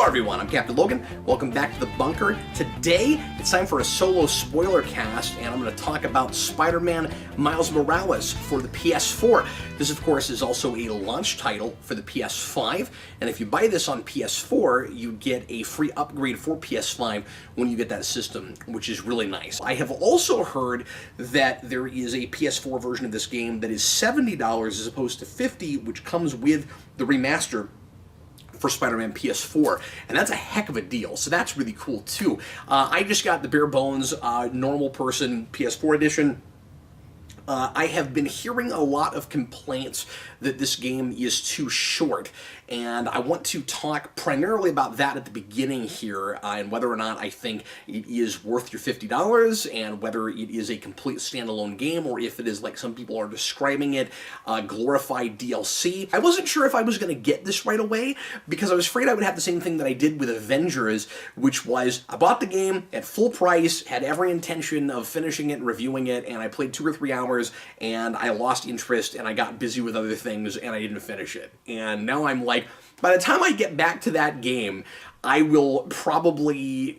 everyone, I'm Captain Logan. Welcome back to the bunker. Today, it's time for a solo spoiler cast, and I'm going to talk about Spider-Man Miles Morales for the PS4. This, of course, is also a launch title for the PS5, and if you buy this on PS4, you get a free upgrade for PS5 when you get that system, which is really nice. I have also heard that there is a PS4 version of this game that is $70 as opposed to $50, which comes with the remaster for Spider-Man PS4, and that's a heck of a deal, so that's really cool too. I just got the bare bones normal person PS4 edition. I have been hearing a lot of complaints that this game is too short, and I want to talk primarily about that at the beginning here, and whether or not I think it is worth your $50, and whether it is a complete standalone game, or if it is, like some people are describing it, glorified DLC. I wasn't sure if I was going to get this right away, because I was afraid I would have the same thing that I did with Avengers, which was, I bought the game at full price, had every intention of finishing it and reviewing it, and I played 2 or 3 hours, and I lost interest, and I got busy with other things, and I didn't finish it. And now I'm like, by the time I get back to that game, I will probably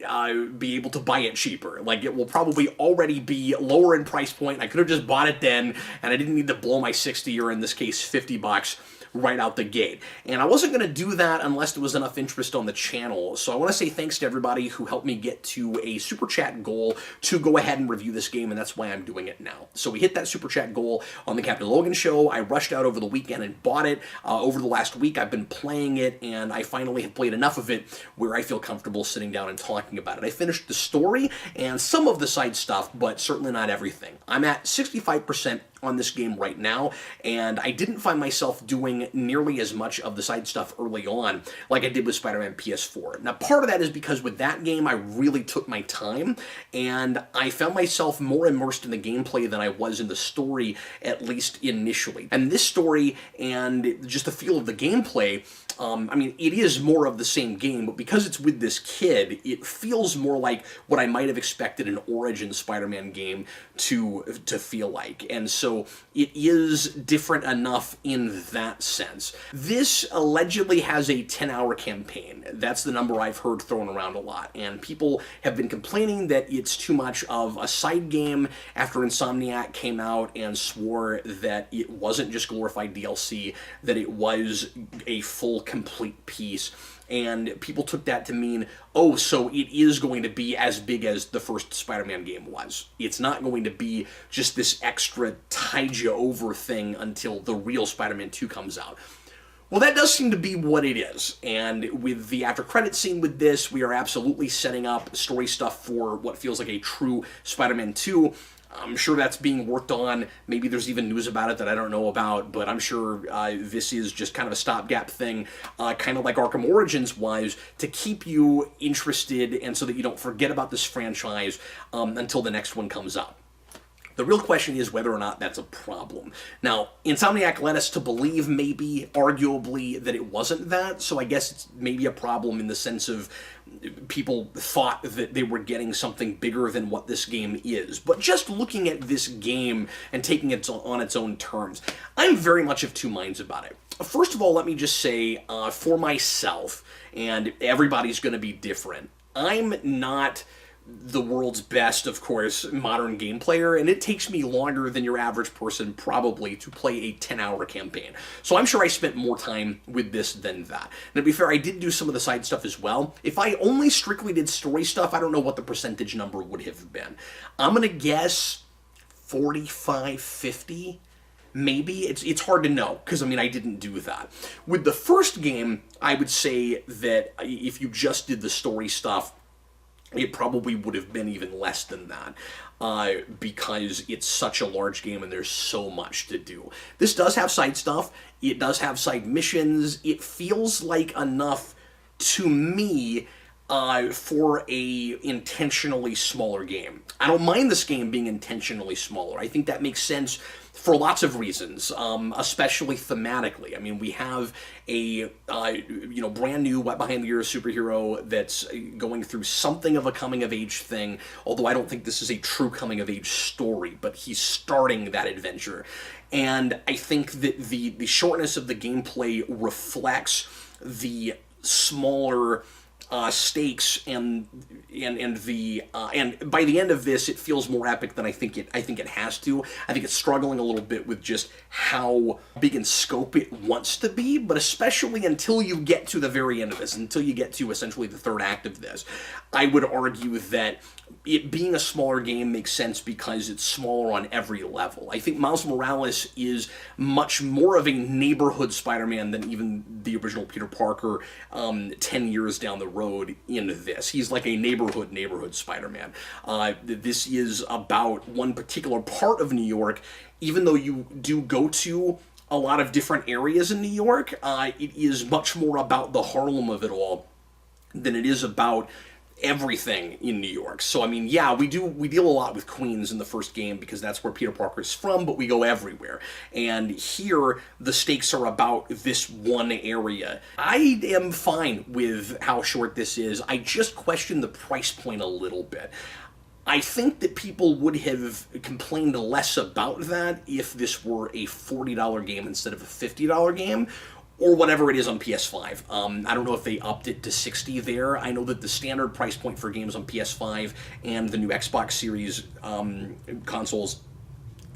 be able to buy it cheaper. Like, it will probably already be lower in price point. I could have just bought it then, and I didn't need to blow my 60, or in this case, $50 right out the gate. And I wasn't going to do that unless there was enough interest on the channel. So I want to say thanks to everybody who helped me get to a super chat goal to go ahead and review this game, and that's why I'm doing it now. So we hit that super chat goal on the Captain Logan show. I rushed out over the weekend and bought it. Over the last week, I've been playing it, and I finally have played enough of it where I feel comfortable sitting down and talking about it. I finished the story and some of the side stuff, but certainly not everything. I'm at 65% on this game right now, and I didn't find myself doing nearly as much of the side stuff early on like I did with Spider-Man PS4. Now, part of that is because with that game, I really took my time, and I found myself more immersed in the gameplay than I was in the story, at least initially. And this story and just the feel of the gameplay, I mean, it is more of the same game, but because it's with this kid, it feels more like what I might have expected an Origin Spider-Man game to feel like. And so it is different enough in that sense. This allegedly has a 10-hour campaign. That's the number I've heard thrown around a lot, and people have been complaining that it's too much of a side game after Insomniac came out and swore that it wasn't just glorified DLC, that it was a full, complete piece. And people took that to mean, oh, so it is going to be as big as the first Spider-Man game was. It's not going to be just this extra tide you over thing until the real Spider-Man 2 comes out. Well, that does seem to be what it is, and with the after-credit scene with this, we are absolutely setting up story stuff for what feels like a true Spider-Man 2. I'm sure that's being worked on. Maybe there's even news about it that I don't know about, but I'm sure this is just kind of a stopgap thing, kind of like Arkham Origins was, to keep you interested and so that you don't forget about this franchise until the next one comes out. The real question is whether or not that's a problem. Now, Insomniac led us to believe, maybe, arguably, that it wasn't that, so I guess it's maybe a problem in the sense of people thought that they were getting something bigger than what this game is. But just looking at this game and taking it on its own terms, I'm very much of two minds about it. First of all, let me just say, for myself, and everybody's going to be different, I'm not the world's best, of course, modern game player, and it takes me longer than your average person probably to play a 10-hour campaign. So I'm sure I spent more time with this than that. And to be fair, I did do some of the side stuff as well. If I only strictly did story stuff, I don't know what the percentage number would have been. I'm gonna guess 45, 50. Maybe. It's hard to know, because, I mean, I didn't do that. With the first game, I would say that if you just did the story stuff, it probably would have been even less than that, because it's such a large game and there's so much to do. This does have side stuff, it does have side missions, it feels like enough to me for a intentionally smaller game. I don't mind this game being intentionally smaller. I think that makes sense for lots of reasons, especially thematically. I mean, we have a brand new wet behind the ears superhero that's going through something of a coming of age thing, although I don't think this is a true coming of age story, but he's starting that adventure. And I think that the shortness of the gameplay reflects the smaller stakes and by the end of this, it feels more epic than I think it has to. I think it's struggling a little bit with just how big in scope it wants to be, but especially until you get to the very end of this, until you get to essentially the third act of this, I would argue that it being a smaller game makes sense because it's smaller on every level. I think Miles Morales is much more of a neighborhood Spider-Man than even the original Peter Parker 10 years down the road in this. He's like a neighborhood Spider-Man. This is about one particular part of New York. Even though you do go to a lot of different areas in New York, it is much more about the Harlem of it all than it is about everything in New York. So I mean, yeah, we deal a lot with Queens in the first game because that's where Peter Parker is from, but we go everywhere. And here the stakes are about this one area. I am fine with how short this is. I just question the price point a little bit. I think that people would have complained less about that if this were a $40 game instead of a $50 game, or whatever it is on PS5. I don't know if they upped it to $60 there. I know that the standard price point for games on PS5 and the new Xbox Series consoles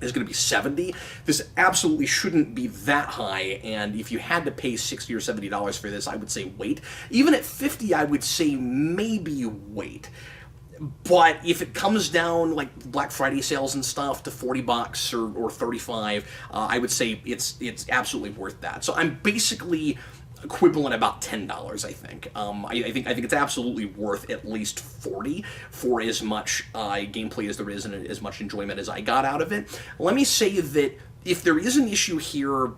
is going to be $70. This absolutely shouldn't be that high, and if you had to pay $60 or $70 for this, I would say wait. Even at $50, I would say maybe wait. But if it comes down, like Black Friday sales and stuff, to $40 or $35, I would say it's absolutely worth that. So I'm basically equivalent about $10, I think. I think it's absolutely worth at least $40 for as much gameplay as there is and as much enjoyment as I got out of it. Let me say that if there is an issue here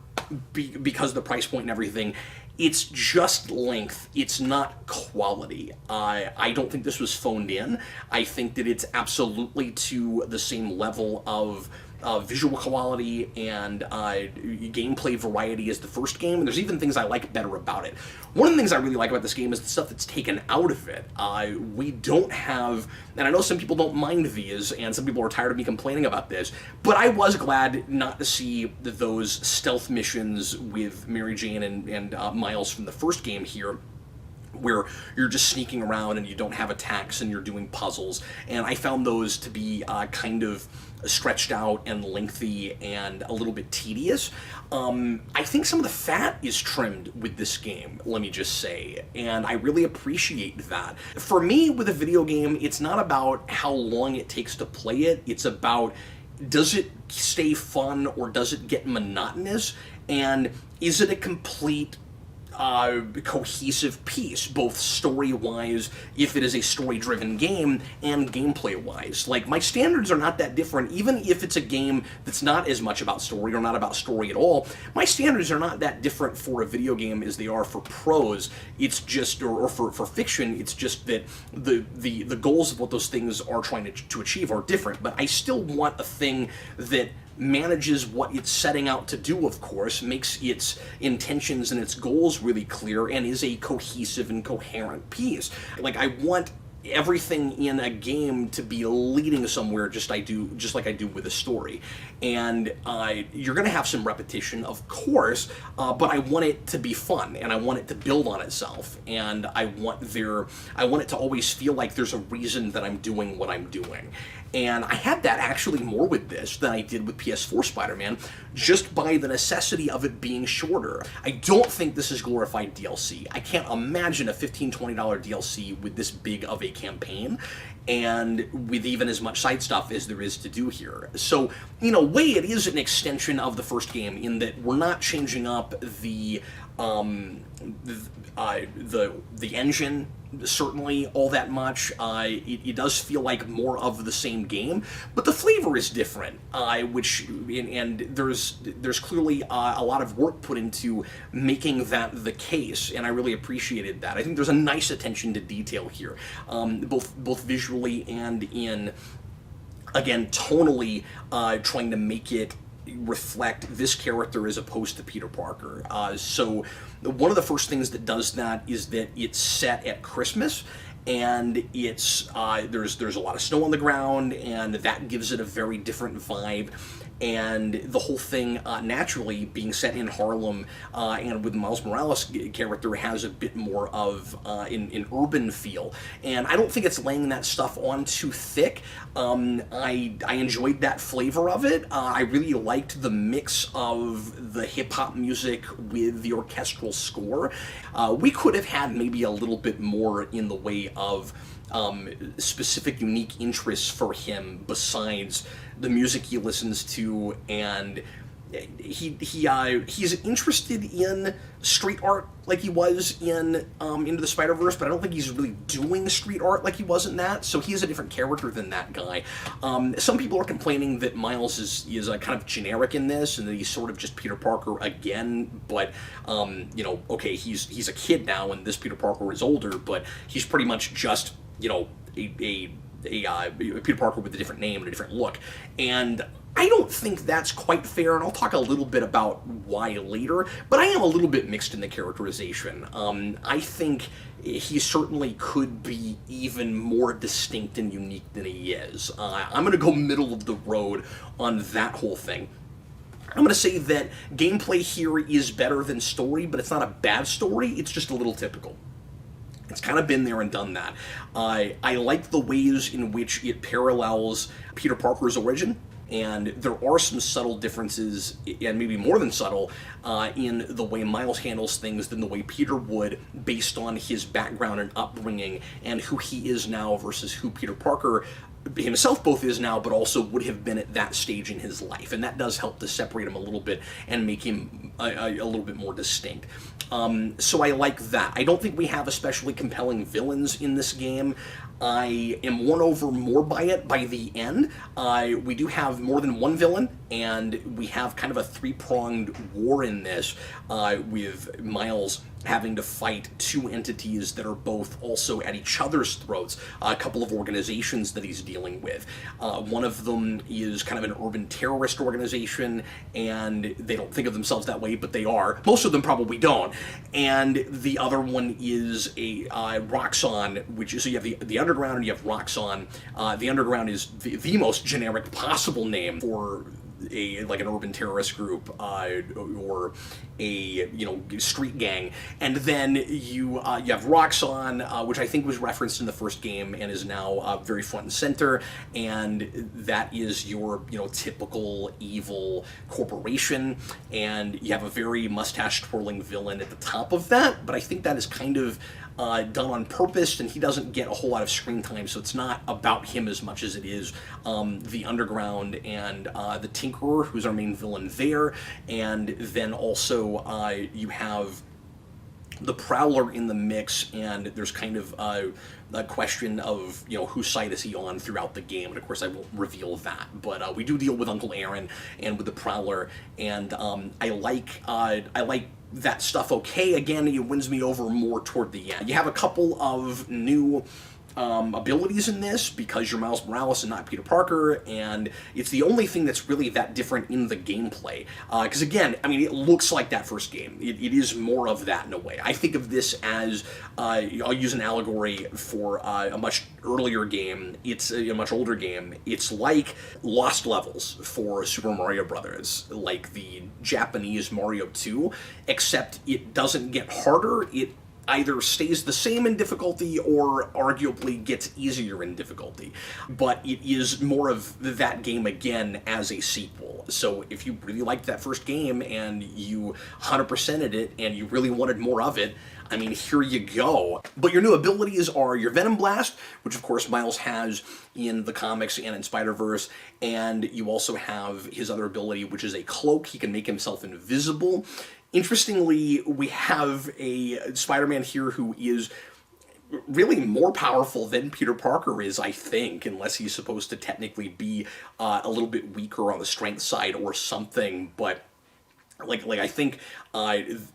because of the price point and everything, it's just length. It's not quality. I don't think this was phoned in. I think that it's absolutely to the same level of visual quality and gameplay variety as the first game, and there's even things I like better about it. One of the things I really like about this game is the stuff that's taken out of it. We don't have, and I know some people don't mind these, and some people are tired of me complaining about this, but I was glad not to see those stealth missions with Mary Jane and Miles from the first game here, where you're just sneaking around and you don't have attacks and you're doing puzzles, and I found those to be kind of stretched out and lengthy and a little bit tedious. I think some of the fat is trimmed with this game, let me just say, and I really appreciate that. For me, with a video game, it's not about how long it takes to play it, it's about does it stay fun or does it get monotonous, and is it a complete cohesive piece, both story-wise, if it is a story-driven game, and gameplay-wise. Like, my standards are not that different, even if it's a game that's not as much about story, or not about story at all. My standards are not that different for a video game as they are for prose. It's just, or for fiction, it's just that the goals of what those things are trying to achieve are different, but I still want a thing that manages what it's setting out to do, of course, makes its intentions and its goals really clear, and is a cohesive and coherent piece. Like, I want everything in a game to be leading somewhere, just like I do with a story. And you're going to have some repetition, of course, but I want it to be fun, and I want it to build on itself, and I want it to always feel like there's a reason that I'm doing what I'm doing. And I had that actually more with this than I did with PS4 Spider-Man, just by the necessity of it being shorter. I don't think this is glorified DLC. I can't imagine a $15, $20 DLC with this big of a campaign, and with even as much side stuff as there is to do here. So, in a way, it is an extension of the first game, in that we're not changing up the engine certainly all that much. It does feel like more of the same game, but the flavor is different, and there's clearly a lot of work put into making that the case, and I really appreciated that. I think there's a nice attention to detail here, both visually and in, again, tonally, trying to make it reflect this character as opposed to Peter Parker. So one of the first things that does that is that it's set at Christmas, and it's there's a lot of snow on the ground, and that gives it a very different vibe. and the whole thing naturally being set in Harlem, and with Miles Morales' character has a bit more of an urban feel, and I don't think it's laying that stuff on too thick. I enjoyed that flavor of it. I really liked the mix of the hip-hop music with the orchestral score. We could have had maybe a little bit more in the way of specific unique interests for him besides the music he listens to, and he's interested in street art like he was in Into the Spider-Verse, but I don't think he's really doing street art like he was in that, so he is a different character than that guy. Some people are complaining that Miles is kind of generic in this, and that he's sort of just Peter Parker again, but, you know, okay, he's a kid now, and this Peter Parker is older, but he's pretty much just, you know, a Peter Parker with a different name and a different look, and I don't think that's quite fair, and I'll talk a little bit about why later, but I am a little bit mixed in the characterization. I think he certainly could be even more distinct and unique than he is. I'm going to go middle of the road on that whole thing. I'm going to say that gameplay here is better than story, but it's not a bad story, it's just a little typical. It's kind of been there and done that. I like the ways in which it parallels Peter Parker's origin, and there are some subtle differences, and maybe more than subtle, in the way Miles handles things than the way Peter would, based on his background and upbringing, and who he is now versus who Peter Parker himself both is now, but also would have been at that stage in his life, and that does help to separate him a little bit and make him a little bit more distinct. So I like that. I don't think we have especially compelling villains in this game. I am won over more by it by the end. We do have more than one villain, and we have kind of a three-pronged war in this, with Miles having to fight two entities that are both also at each other's throats, a couple of organizations that he's dealing with. One of them is kind of an urban terrorist organization, and they don't think of themselves that way, but they are. Most of them probably don't. And the other one is a Roxxon, which is, so you have the Underground and you have Roxxon. The Underground is the most generic possible name for like an urban terrorist group, or a street gang, and then you have Roxxon, which I think was referenced in the first game and is now very front and center, and that is your typical evil corporation, and you have a very mustache twirling villain at the top of that, but I think that is kind of done on purpose, and he doesn't get a whole lot of screen time, so it's not about him as much as it is the Underground and the Tinkerer, who's our main villain there, and then also you have the Prowler in the mix, and there's kind of a question of whose side is he on throughout the game, and of course I won't reveal that, but we do deal with Uncle Aaron and with the Prowler, and I like that stuff okay. Again, it wins me over more toward the end. You have a couple of new abilities in this because you're Miles Morales and not Peter Parker, and it's the only thing that's really that different in the gameplay. Because again, I mean, it looks like that first game. It is more of that in a way. I think of this as, I'll use an allegory for a much earlier game. It's a much older game. It's like Lost Levels for Super Mario Brothers, like the Japanese Mario 2, except it doesn't get harder. It either stays the same in difficulty or arguably gets easier in difficulty. But it is more of that game again as a sequel. So if you really liked that first game and you 100%ed it and you really wanted more of it, I mean, here you go. But your new abilities are your Venom Blast, which of course Miles has in the comics and in Spider-Verse, and you also have his other ability, which is a cloak. He can make himself invisible. Interestingly, we have a Spider-Man here who is really more powerful than Peter Parker is, I think, unless he's supposed to technically be a little bit weaker on the strength side or something, but like I think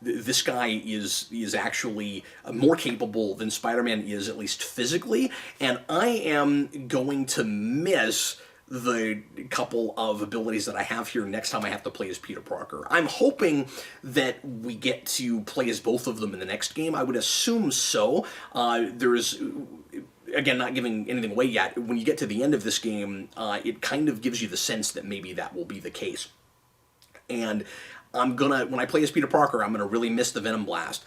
this guy is actually more capable than Spider-Man is, at least physically, and I am going to miss the couple of abilities that I have here next time I have to play as Peter Parker. I'm hoping that we get to play as both of them in the next game. I would assume so. There's again, not giving anything away yet, when you get to the end of this game, it kind of gives you the sense that maybe that will be the case. And when I play as Peter Parker, I'm gonna really miss the Venom Blast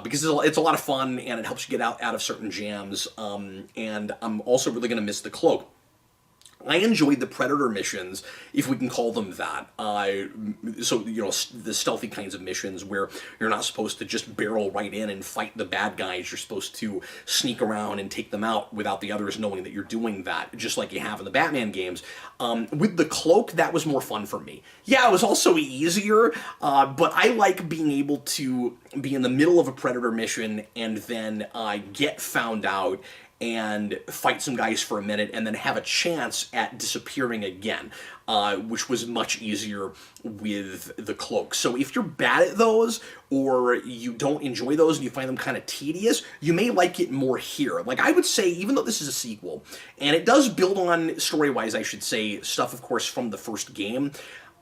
because it's a lot of fun and it helps you get out of certain jams. And I'm also really gonna miss the Cloak. I enjoyed the Predator missions, if we can call them that. So, the stealthy kinds of missions where you're not supposed to just barrel right in and fight the bad guys. You're supposed to sneak around and take them out without the others knowing that you're doing that, just like you have in the Batman games. With the Cloak, that was more fun for me. Yeah, it was also easier, but I like being able to be in the middle of a Predator mission and then get found out and fight some guys for a minute, and then have a chance at disappearing again, which was much easier with the Cloak. So if you're bad at those, or you don't enjoy those and you find them kind of tedious, you may like it more here. Like, I would say, even though this is a sequel, and it does build on, story-wise, I should say, stuff, of course, from the first game,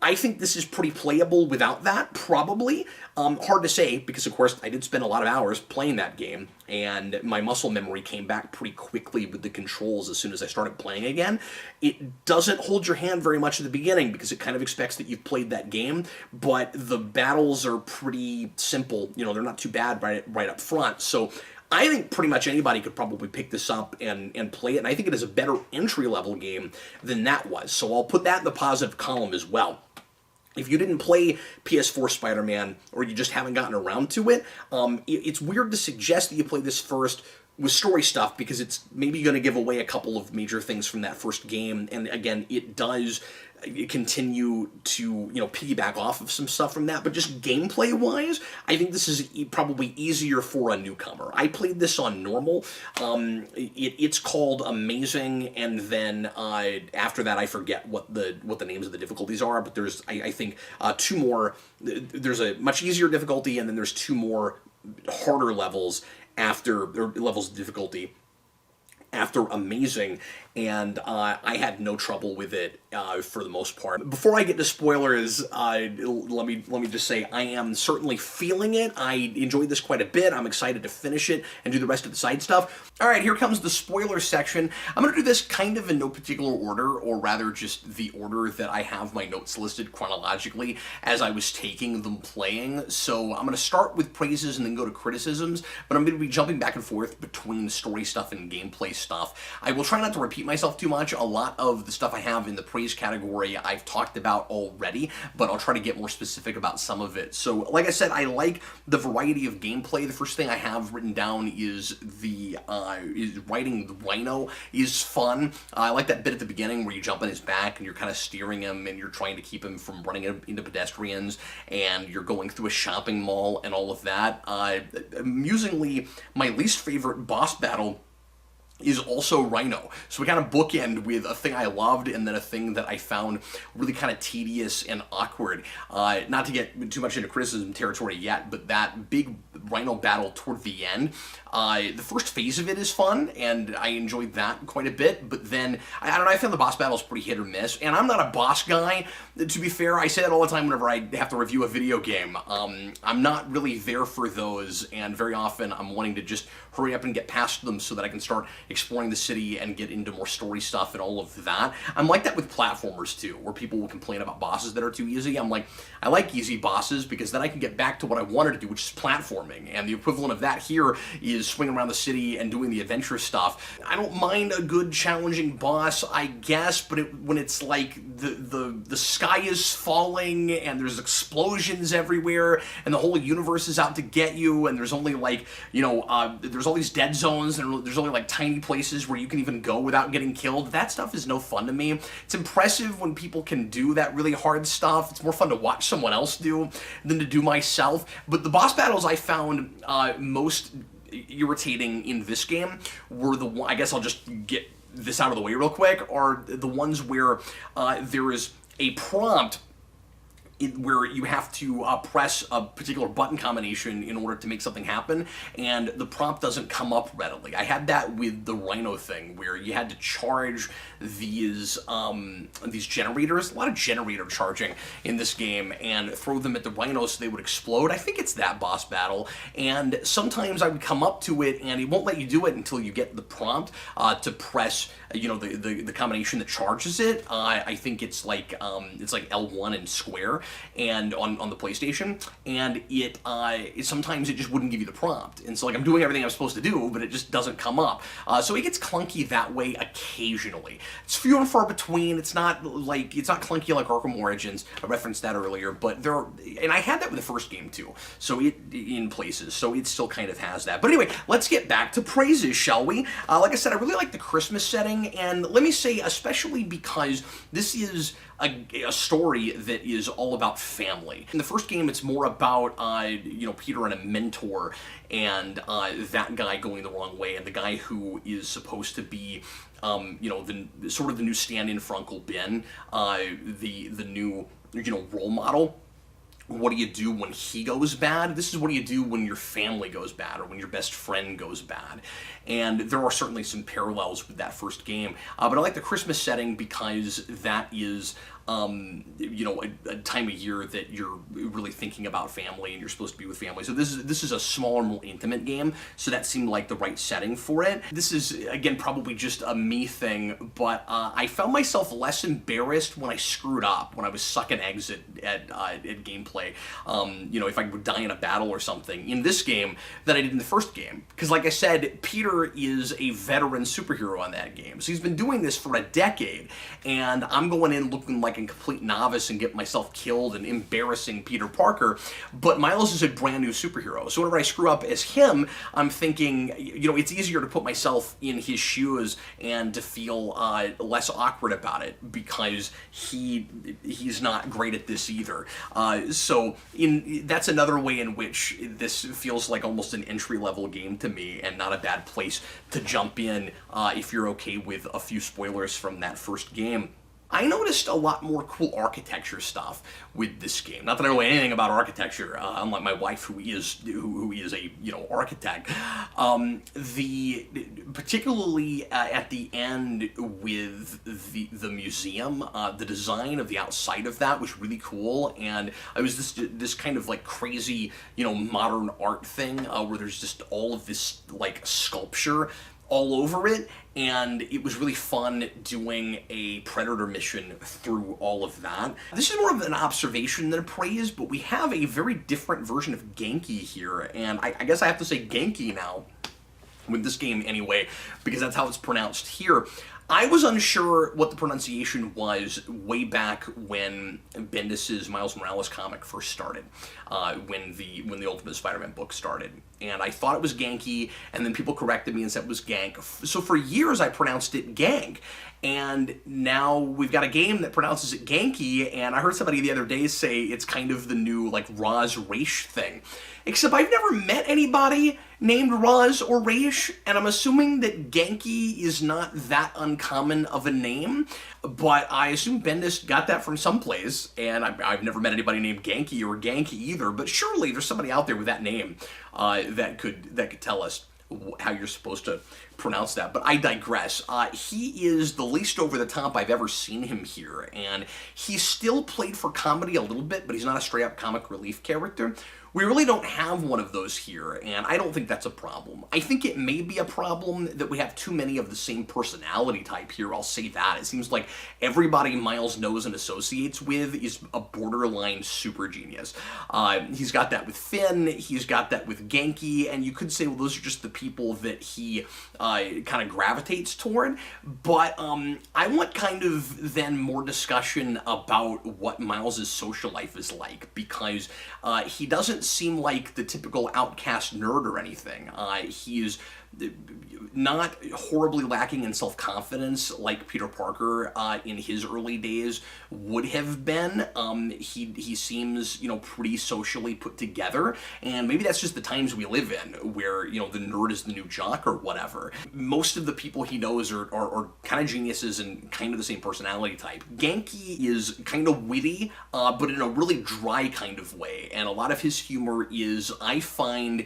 I think this is pretty playable without that, probably. Hard to say, because of course I did spend a lot of hours playing that game, and my muscle memory came back pretty quickly with the controls as soon as I started playing again. It doesn't hold your hand very much at the beginning, because it kind of expects that you've played that game, but the battles are pretty simple. They're not too bad right up front, so I think pretty much anybody could probably pick this up and play it, and I think it is a better entry-level game than that was. So I'll put that in the positive column as well. If you didn't play PS4 Spider-Man, or you just haven't gotten around to it, it's weird to suggest that you play this first with story stuff, because it's maybe going to give away a couple of major things from that first game, and again, it does continue to, piggyback off of some stuff from that, but just gameplay-wise, I think this is probably easier for a newcomer. I played this on normal. It's called Amazing, and then after that, I forget what the names of the difficulties are, but there's, I think, two more. There's a much easier difficulty, and then there's two more harder levels levels of difficulty after Amazing, and I had no trouble with it for the most part. Before I get to spoilers, let me just say I am certainly feeling it. I enjoyed this quite a bit. I'm excited to finish it and do the rest of the side stuff. All right, here comes the spoiler section. I'm going to do this kind of in no particular order, or rather just the order that I have my notes listed chronologically as I was taking them playing. So I'm going to start with praises and then go to criticisms, but I'm going to be jumping back and forth between story stuff and gameplay stuff. I will try not to repeat myself too much. A lot of the stuff I have in the praise category I've talked about already, but I'll try to get more specific about some of it. So, like I said, I like the variety of gameplay. The first thing I have written down is riding the Rhino is fun. I like that bit at the beginning where you jump on his back and you're kind of steering him and you're trying to keep him from running into pedestrians, and you're going through a shopping mall and all of that. Amusingly, my least favorite boss battle is also Rhino. So we kind of bookend with a thing I loved and then a thing that I found really kind of tedious and awkward. Not to get too much into criticism territory yet, but that big Rhino battle toward the end, the first phase of it is fun, and I enjoyed that quite a bit, but then, I don't know, I found the boss battles pretty hit or miss, and I'm not a boss guy. To be fair, I say that all the time whenever I have to review a video game. I'm not really there for those, and very often I'm wanting to just hurry up and get past them so that I can start exploring the city and get into more story stuff and all of that. I'm like that with platformers too, where people will complain about bosses that are too easy. I'm like, I like easy bosses because then I can get back to what I wanted to do, which is platforming, and the equivalent of that here is swinging around the city and doing the adventure stuff. I don't mind a good challenging boss, I guess, but when it's like the sky is falling and there's explosions everywhere and the whole universe is out to get you, and there's only like, there's all these dead zones, and there's only like tiny places where you can even go without getting killed. That stuff is no fun to me. It's impressive when people can do that really hard stuff. It's more fun to watch someone else do than to do myself. But the boss battles I found most irritating in this game were the one, I guess I'll just get this out of the way real quick, are the ones where there is a prompt where you have to press a particular button combination in order to make something happen, and the prompt doesn't come up readily. I had that with the Rhino thing, where you had to charge these generators, a lot of generator charging in this game, and throw them at the Rhinos so they would explode. I think it's that boss battle, and sometimes I would come up to it, and it won't let you do it until you get the prompt to press, the combination that charges it. I think it's like L1 and square, and on the PlayStation, and it sometimes it just wouldn't give you the prompt, and so like I'm doing everything I'm supposed to do, but it just doesn't come up. So it gets clunky that way occasionally. It's few and far between. It's not clunky like Arkham Origins. I referenced that earlier, but and I had that with the first game too. So in places, so it still kind of has that. But anyway, let's get back to praises, shall we? Like I said, I really like the Christmas setting, and let me say, especially because this is a story that is all about family. In the first game, it's more about Peter and a mentor, and that guy going the wrong way, and the guy who is supposed to be the sort of the new stand-in for Uncle Ben, the new role model. What do you do when he goes bad? This is what do you do when your family goes bad, or when your best friend goes bad. And there are certainly some parallels with that first game. But I like the Christmas setting because that is a time of year that you're really thinking about family, and you're supposed to be with family. So this is a smaller, more intimate game, so that seemed like the right setting for it. This is, again, probably just a me thing, but I found myself less embarrassed when I screwed up, when I was sucking eggs at gameplay, if I would die in a battle or something in this game than I did in the first game. Because like I said, Peter is a veteran superhero on that game. So he's been doing this for a decade, and I'm going in looking like a complete novice and get myself killed and embarrassing Peter Parker, but Miles is a brand new superhero. So whenever I screw up as him, I'm thinking, it's easier to put myself in his shoes and to feel less awkward about it, because he's not great at this either. So that's another way in which this feels like almost an entry-level game to me, and not a bad place to jump in if you're okay with a few spoilers from that first game. I noticed a lot more cool architecture stuff with this game. Not that I know anything about architecture, unlike my wife, who is a architect. Particularly at the end with the museum, the design of the outside of that was really cool, and it was this kind of like crazy modern art thing where there's just all of this like sculpture all over it, and it was really fun doing a Predator mission through all of that. This is more of an observation than a praise, but we have a very different version of Genki here, and I guess I have to say Genki now, with this game anyway, because that's how it's pronounced here. I was unsure what the pronunciation was way back when Bendis's Miles Morales comic first started, when the Ultimate Spider-Man book started. And I thought it was Genki, and then people corrected me and said it was Gank. So for years I pronounced it Gank. And now we've got a game that pronounces it Genki, and I heard somebody the other day say it's kind of the new, like, Roz Raish thing. Except I've never met anybody named Roz or Raish, and I'm assuming that Genki is not that uncommon of a name, but I assume Bendis got that from someplace, and I've never met anybody named Genki or Ganki either, but surely there's somebody out there with that name that could tell us how you're supposed to pronounce that. But I digress. He is the least over the top I've ever seen him here, and he's still played for comedy a little bit, but he's not a straight up comic relief character. We really don't have one of those here, and I don't think that's a problem. I think it may be a problem that we have too many of the same personality type here, I'll say that. It seems like everybody Miles knows and associates with is a borderline super genius. He's got that with Finn, he's got that with Genki, and you could say, well, those are just the people that he kind of gravitates toward, but I want kind of then more discussion about what Miles' social life is like, because he doesn't seem like the typical outcast nerd or anything. He's not horribly lacking in self-confidence like Peter Parker in his early days would have been. He seems, pretty socially put together, and maybe that's just the times we live in, where, the nerd is the new jock or whatever. Most of the people he knows are kind of geniuses and kind of the same personality type. Genki is kind of witty, but in a really dry kind of way, and a lot of his humor is, I find,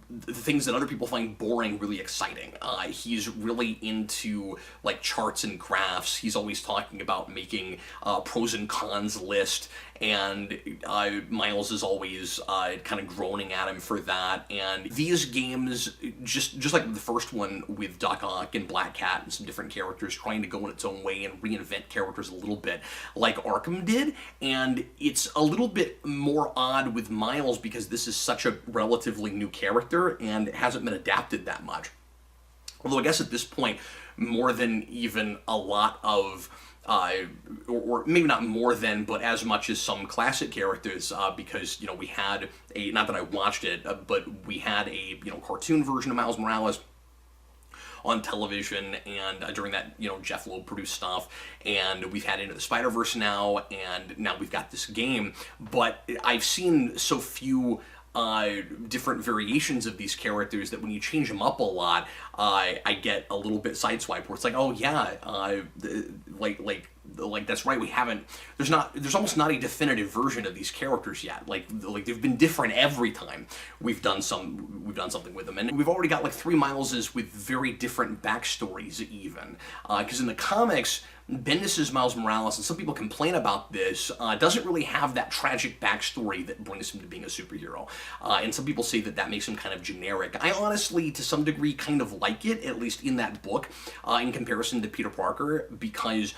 the things that other people find boring really exciting. He's really into like charts and graphs. He's always talking about making pros and cons list, and Miles is always kind of groaning at him for that. And these games, just like the first one with Doc Ock and Black Cat and some different characters trying to go in its own way and reinvent characters a little bit, like Arkham did. And it's a little bit more odd with Miles because this is such a relatively new character and it hasn't been adapted that much. Although I guess at this point, more than even a lot of or maybe not more than, but as much as some classic characters, because, we had not that I watched it, but we had a, cartoon version of Miles Morales on television, and during that, Jeff Loeb produced stuff, and we've had Into the Spider-Verse now, and now we've got this game, but I've seen so few different variations of these characters that when you change them up a lot, I get a little bit sideswiped where it's like, oh yeah, like that's right, we haven't, there's almost not a definitive version of these characters yet. Like they've been different every time we've done something with them, and we've already got like 3 Mileses with very different backstories even, because in the comics, Bendis' Miles Morales, and some people complain about this, doesn't really have that tragic backstory that brings him to being a superhero. And some people say that makes him kind of generic. I honestly, to some degree, kind of like it, at least in that book, in comparison to Peter Parker, because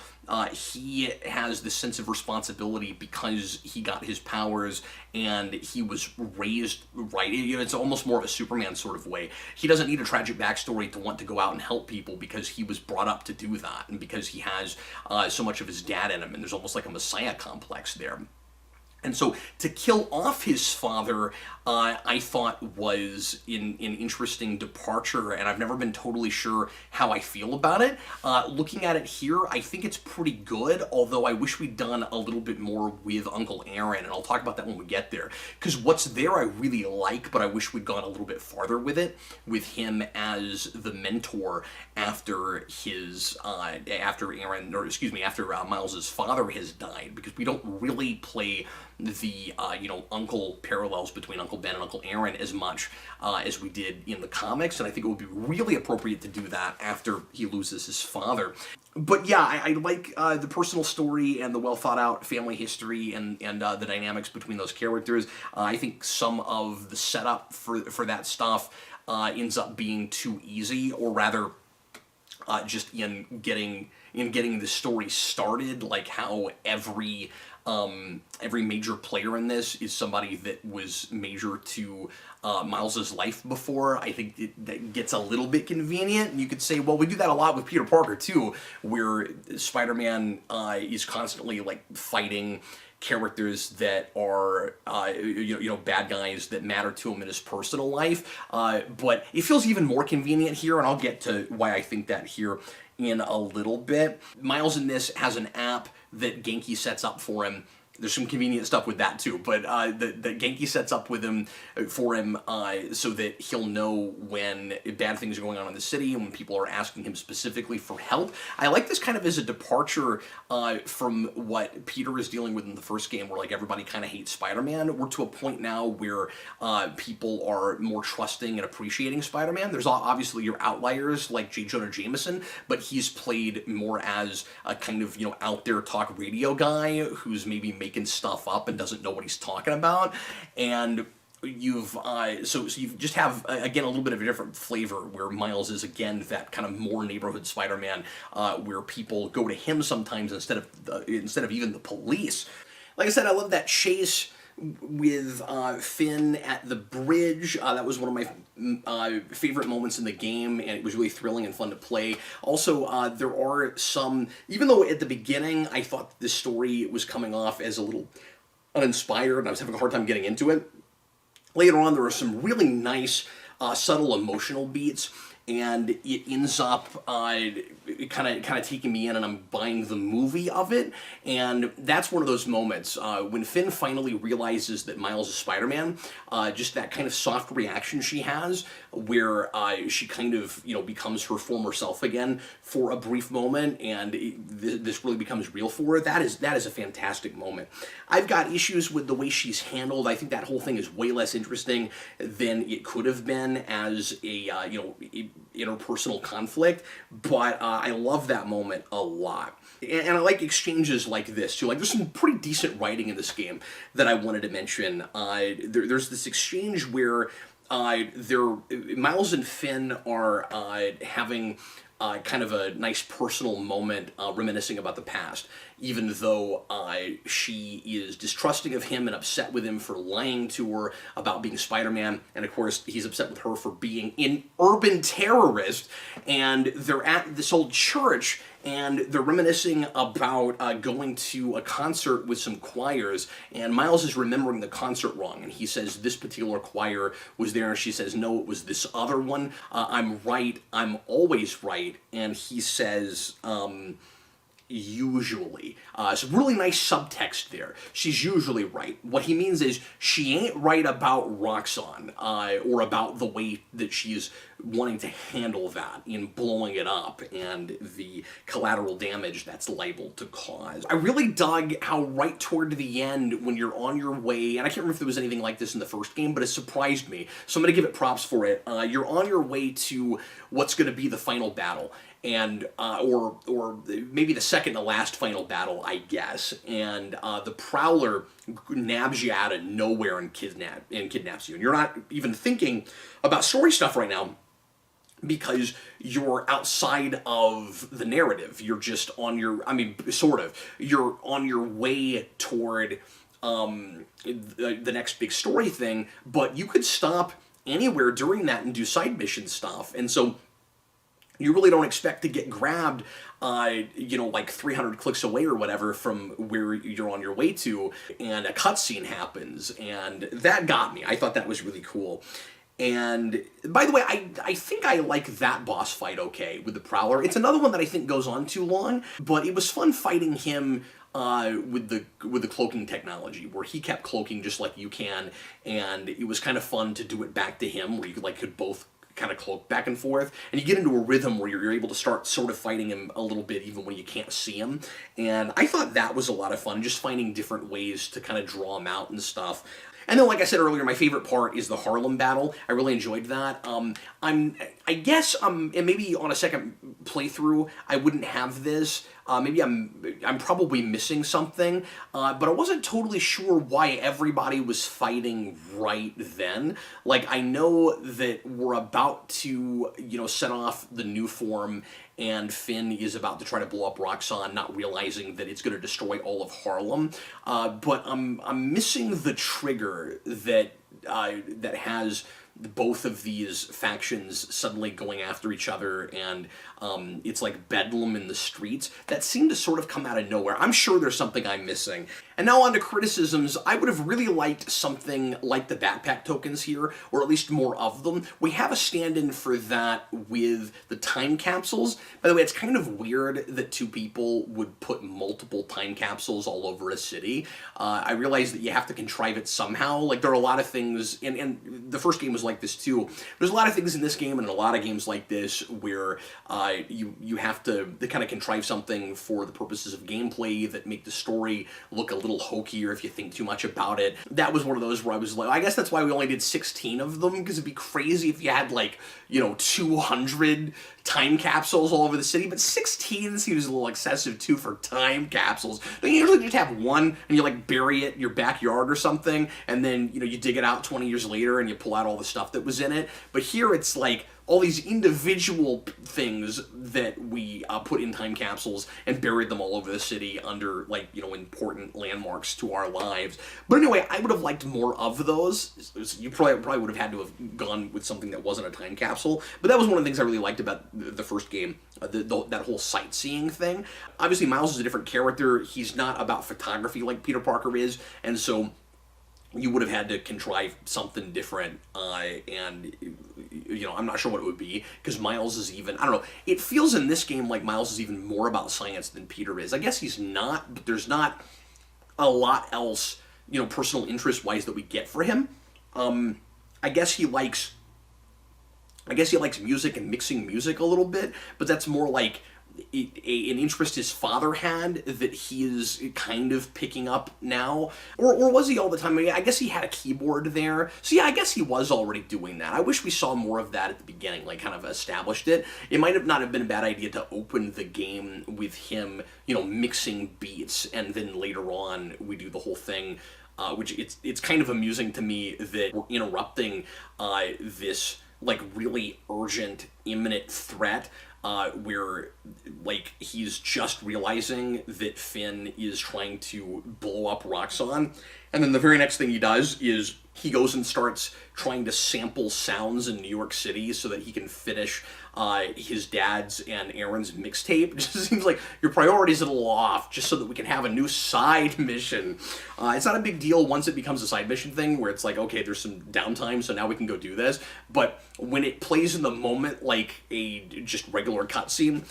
he has this sense of responsibility because he got his powers and he was raised right. It's almost more of a Superman sort of way. He doesn't need a tragic backstory to want to go out and help people because he was brought up to do that, and because he has so much of his dad in him, and there's almost like a messiah complex there. And so to kill off his father, I thought was an interesting departure, and I've never been totally sure how I feel about it. Looking at it here, I think it's pretty good, although I wish we'd done a little bit more with Uncle Aaron, and I'll talk about that when we get there. Because what's there I really like, but I wish we'd gone a little bit farther with it, with him as the mentor after his, after Miles's father has died, because we don't really play the uncle parallels between Uncle Ben and Uncle Aaron as much as we did in the comics, and I think it would be really appropriate to do that after he loses his father. But yeah, I like the personal story and the well thought out family history and the dynamics between those characters. I think some of the setup for that stuff ends up being too easy, or rather just in getting the story started, like how every major player in this is somebody that was major to Miles's life before. I think that gets a little bit convenient. And you could say, well, we do that a lot with Peter Parker too, where Spider-Man is constantly like fighting characters that are bad guys that matter to him in his personal life. But it feels even more convenient here, and I'll get to why I think that here in a little bit. Miles in this has an app that Genki sets up for him. There's some convenient stuff with that too, but that Genki sets up for him so that he'll know when bad things are going on in the city and when people are asking him specifically for help. I like this kind of as a departure from what Peter is dealing with in the first game, where like everybody kind of hates Spider-Man. We're to a point now where people are more trusting and appreciating Spider-Man. There's obviously your outliers like J. Jonah Jameson, but he's played more as a kind of out there talk radio guy who's maybe making stuff up and doesn't know what he's talking about. And you've so you just have again a little bit of a different flavor, where Miles is again that kind of more neighborhood Spider-Man, where people go to him sometimes instead of even the police. Like I said, I love that chase with Finn at the bridge. That was one of my favorite moments in the game, and it was really thrilling and fun to play. Also, there are some, even though at the beginning I thought this story was coming off as a little uninspired and I was having a hard time getting into it, later on there are some really nice subtle emotional beats and it ends up kind of taking me in, and I'm buying the movie of it. And that's one of those moments when Finn finally realizes that Miles is Spider-Man. Just that kind of soft reaction she has, where she kind of becomes her former self again for a brief moment, and this really becomes real for her. That is a fantastic moment. I've got issues with the way she's handled. I think that whole thing is way less interesting than it could have been as a interpersonal conflict, but I love that moment a lot. And I like exchanges like this too. Like, there's some pretty decent writing in this game that I wanted to mention. There's this exchange where Miles and Finn are having kind of a nice personal moment, reminiscing about the past, even though she is distrusting of him and upset with him for lying to her about being Spider-Man, and of course he's upset with her for being an urban terrorist. And they're at this old church, and they're reminiscing about going to a concert with some choirs, and Miles is remembering the concert wrong, and he says this particular choir was there, and she says, no, it was this other one. I'm right, I'm always right. And he says, usually. So really nice subtext there. She's usually right. What he means is she ain't right about Roxxon, or about the way that she's wanting to handle that in blowing it up and the collateral damage that's liable to cause. I really dug how right toward the end, when you're on your way, and I can't remember if there was anything like this in the first game, but it surprised me, so I'm going to give it props for it. You're on your way to what's going to be the final battle, and or maybe the second to last final battle, I guess. And the Prowler nabs you out of nowhere and kidnaps you, and you're not even thinking about story stuff right now, because you're outside of the narrative. You're just on your, you're on your way toward the next big story thing, but you could stop anywhere during that and do side mission stuff. And so you really don't expect to get grabbed, like 300 clicks away or whatever from where you're on your way to, and a cutscene happens, and that got me. I thought that was really cool. And by the way, I think I like that boss fight okay with the Prowler. It's another one that I think goes on too long, but it was fun fighting him with the cloaking technology, where he kept cloaking just like you can, and it was kind of fun to do it back to him, where you could both kind of cloak back and forth, and you get into a rhythm where you're able to start sort of fighting him a little bit even when you can't see him. And I thought that was a lot of fun, just finding different ways to kind of draw him out and stuff. And then, like I said earlier, my favorite part is the Harlem battle. I really enjoyed that. I guess, and maybe on a second playthrough, I wouldn't have this. Maybe I'm probably missing something, but I wasn't totally sure why everybody was fighting right then. Like, I know that we're about to, set off the new form, and Finn is about to try to blow up Roxxon, not realizing that it's going to destroy all of Harlem. But I'm missing the trigger that has both of these factions suddenly going after each other, and it's like bedlam in the streets. That seemed to sort of come out of nowhere. I'm sure there's something I'm missing. And now on to criticisms. I would have really liked something like the backpack tokens here, or at least more of them. We have a stand-in for that with the time capsules. By the way, it's kind of weird that two people would put multiple time capsules all over a city. I realize that you have to contrive it somehow. Like, there are a lot of things, and the first game was like this too. There's a lot of things in this game and a lot of games like this where you have to kind of contrive something for the purposes of gameplay that make the story look a little hokier if you think too much about it. That was one of those where I was like, I guess that's why we only did 16 of them, because it'd be crazy if you had 200 time capsules all over the city, but 16 seems a little excessive too for time capsules. Don't you usually just have one and you bury it in your backyard or something, and then you dig it out 20 years later and you pull out all the stuff that was in it? But here it's like all these individual things that we put in time capsules and buried them all over the city under important landmarks to our lives. But anyway, I would have liked more of those. You probably would have had to have gone with something that wasn't a time capsule, but that was one of the things I really liked about the first game, that whole sightseeing thing. Obviously, Miles is a different character. He's not about photography like Peter Parker is, and so you would have had to contrive something different, and I'm not sure what it would be, because Miles is even, I don't know, it feels in this game like Miles is even more about science than Peter is. I guess he's not, but there's not a lot else, personal interest-wise that we get for him. I guess he likes music and mixing music a little bit, but that's more like an interest his father had that he is kind of picking up now. Or was he all the time? I mean, I guess he had a keyboard there. So yeah, I guess he was already doing that. I wish we saw more of that at the beginning, like kind of established it. It might have not have been a bad idea to open the game with him, mixing beats, and then later on we do the whole thing, which it's kind of amusing to me that we're interrupting this like really urgent, imminent threat, where like he's just realizing that Finn is trying to blow up Roxxon, and then the very next thing he does is he goes and starts trying to sample sounds in New York City so that he can finish his dad's and Aaron's mixtape. It just seems like your priorities are a little off, just so that we can have a new side mission. It's not a big deal once it becomes a side mission thing, where it's like, okay, there's some downtime, so now we can go do this. But when it plays in the moment like a just regular cutscene,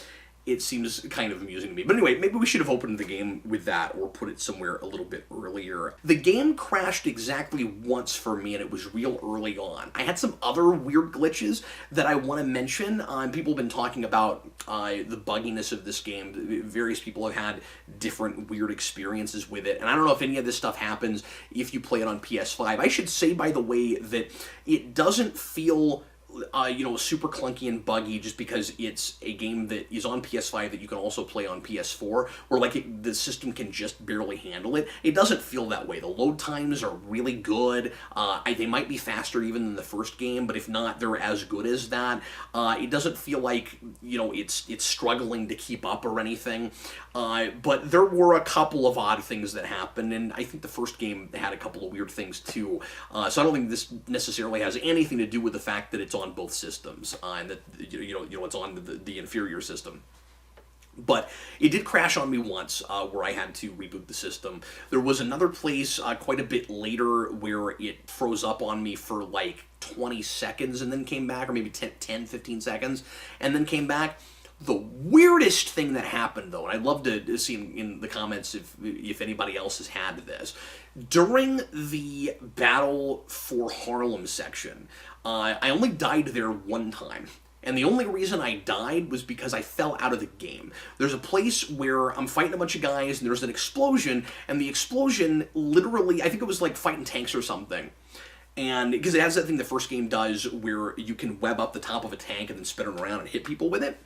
it seems kind of amusing to me. But anyway, maybe we should have opened the game with that, or put it somewhere a little bit earlier. The game crashed exactly once for me, and it was real early on. I had some other weird glitches that I want to mention. People have been talking about the bugginess of this game. Various people have had different weird experiences with it, and I don't know if any of this stuff happens if you play it on PS5. I should say, by the way, that it doesn't feel super clunky and buggy just because it's a game that is on PS5 that you can also play on PS4, where like the system can just barely handle it. It doesn't feel that way. The load times are really good. They might be faster even than the first game, but if not, they're as good as that. It doesn't feel like it's struggling to keep up or anything. But there were a couple of odd things that happened, and I think the first game had a couple of weird things too. So I don't think this necessarily has anything to do with the fact that it's on both systems, and that it's on the inferior system. But it did crash on me once, where I had to reboot the system. There was another place quite a bit later where it froze up on me for like 20 seconds and then came back, or maybe 10, 15 seconds, and then came back. The weirdest thing that happened, though, and I'd love to see in the comments if anybody else has had this, during the Battle for Harlem section, I only died there one time. And the only reason I died was because I fell out of the game. There's a place where I'm fighting a bunch of guys, and there's an explosion, and the explosion literally, I think it was like fighting tanks or something. And because it has that thing the first game does where you can web up the top of a tank and then spin it around and hit people with it.